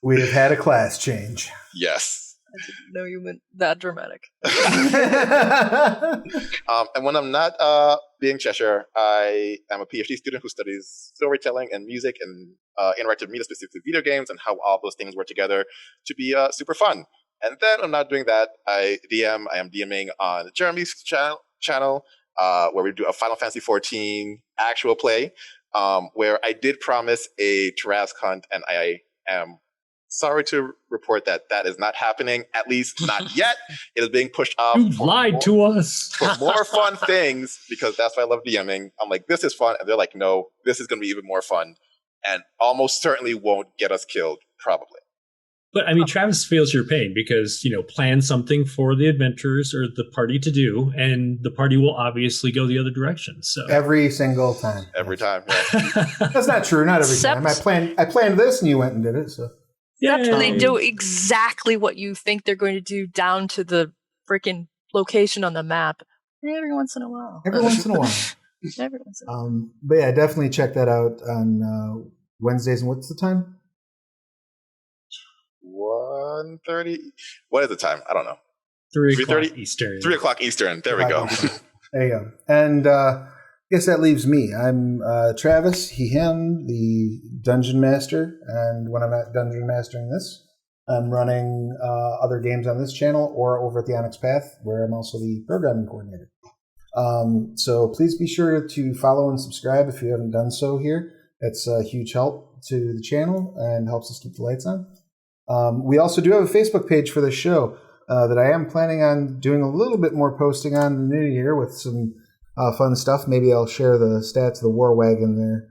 We have had a class change. Yes. I didn't know you meant that dramatic. And when I'm not being Cheshire, I am a PhD student who studies storytelling and music and interactive media, specifically video games, and how all those things work together to be super fun. And then I'm not doing that. I am DMing on Jeremy's channel where we do a Final Fantasy XIV actual play, where I did promise a Tarrasque hunt, and I am sorry to report that is not happening, at least not yet. It is being pushed off. You lied to us. For more fun things, because that's why I love DMing. I'm like, this is fun. And they're like, no, this is going to be even more fun. And almost certainly won't get us killed, probably. But I mean, Travis feels your pain because, plan something for the adventurers or the party to do, and the party will obviously go the other direction. So every single time. Every time, yeah. That's not true. Not every time. I planned this and you went and did it, so. Except when they do exactly what you think they're going to do down to the freaking location on the map. Every once in a while. Every once in a while. Every once in a while. But yeah, definitely check that out on Wednesdays. And what's the time? 1:30. What is the time? I don't know. 3:30 Eastern. 3 o'clock Eastern. There we go. There you go. And I guess that leaves me. I'm Travis, him, the Dungeon Master. And when I'm not Dungeon Mastering this, I'm running other games on this channel or over at the Onyx Path, where I'm also the programming coordinator. So please be sure to follow and subscribe if you haven't done so here. It's a huge help to the channel and helps us keep the lights on. We also do have a Facebook page for the show that I am planning on doing a little bit more posting on in the new year with some fun stuff. Maybe I'll share the stats of the War Wagon there.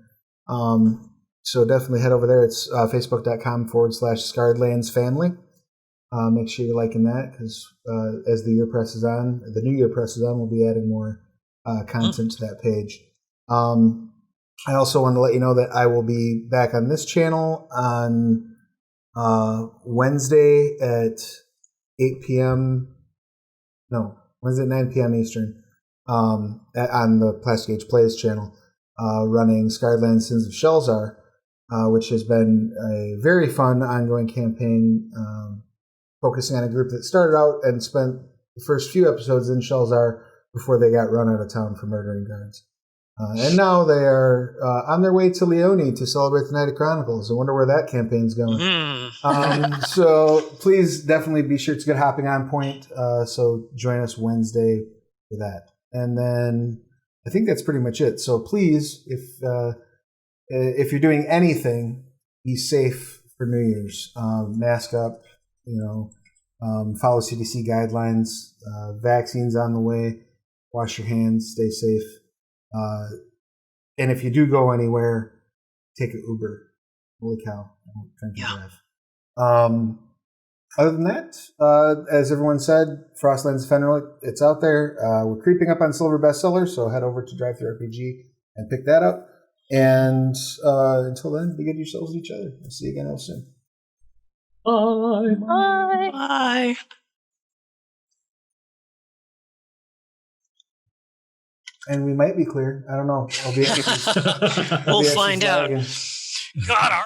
So definitely head over there. It's facebook.com/Scarredlands Family. Make sure you're liking that because as the year presses on, the new year presses on, we'll be adding more content to that page. I also want to let you know that I will be back on this channel on Wednesday at 8 p.m. No, Wednesday at 9 p.m. Eastern on the Plastic Age Plays channel, running Scarredlands Sins of Shelzar, which has been a very fun ongoing campaign focusing on a group that started out and spent the first few episodes in Shelzar before they got run out of town for murdering guards. And now they are on their way to Leone to celebrate the Night of Chronicles. I wonder where that campaign's going. So please definitely be sure to get hopping on point. So join us Wednesday for that. And then I think that's pretty much it. So please, if you're doing anything, be safe for New Year's. Mask up, follow CDC guidelines, vaccines on the way, wash your hands, stay safe. And if you do go anywhere, take an Uber. Holy cow. I don't drink and drive. Other than that, as everyone said, Frostlands Fenrir, it's out there. We're creeping up on silver bestsellers, so head over to Drive Thru RPG and pick that up. And until then, be good to yourselves and each other. I'll see you again real soon. Bye. Bye. Bye. And we might be clear. I don't know. We'll find out. God,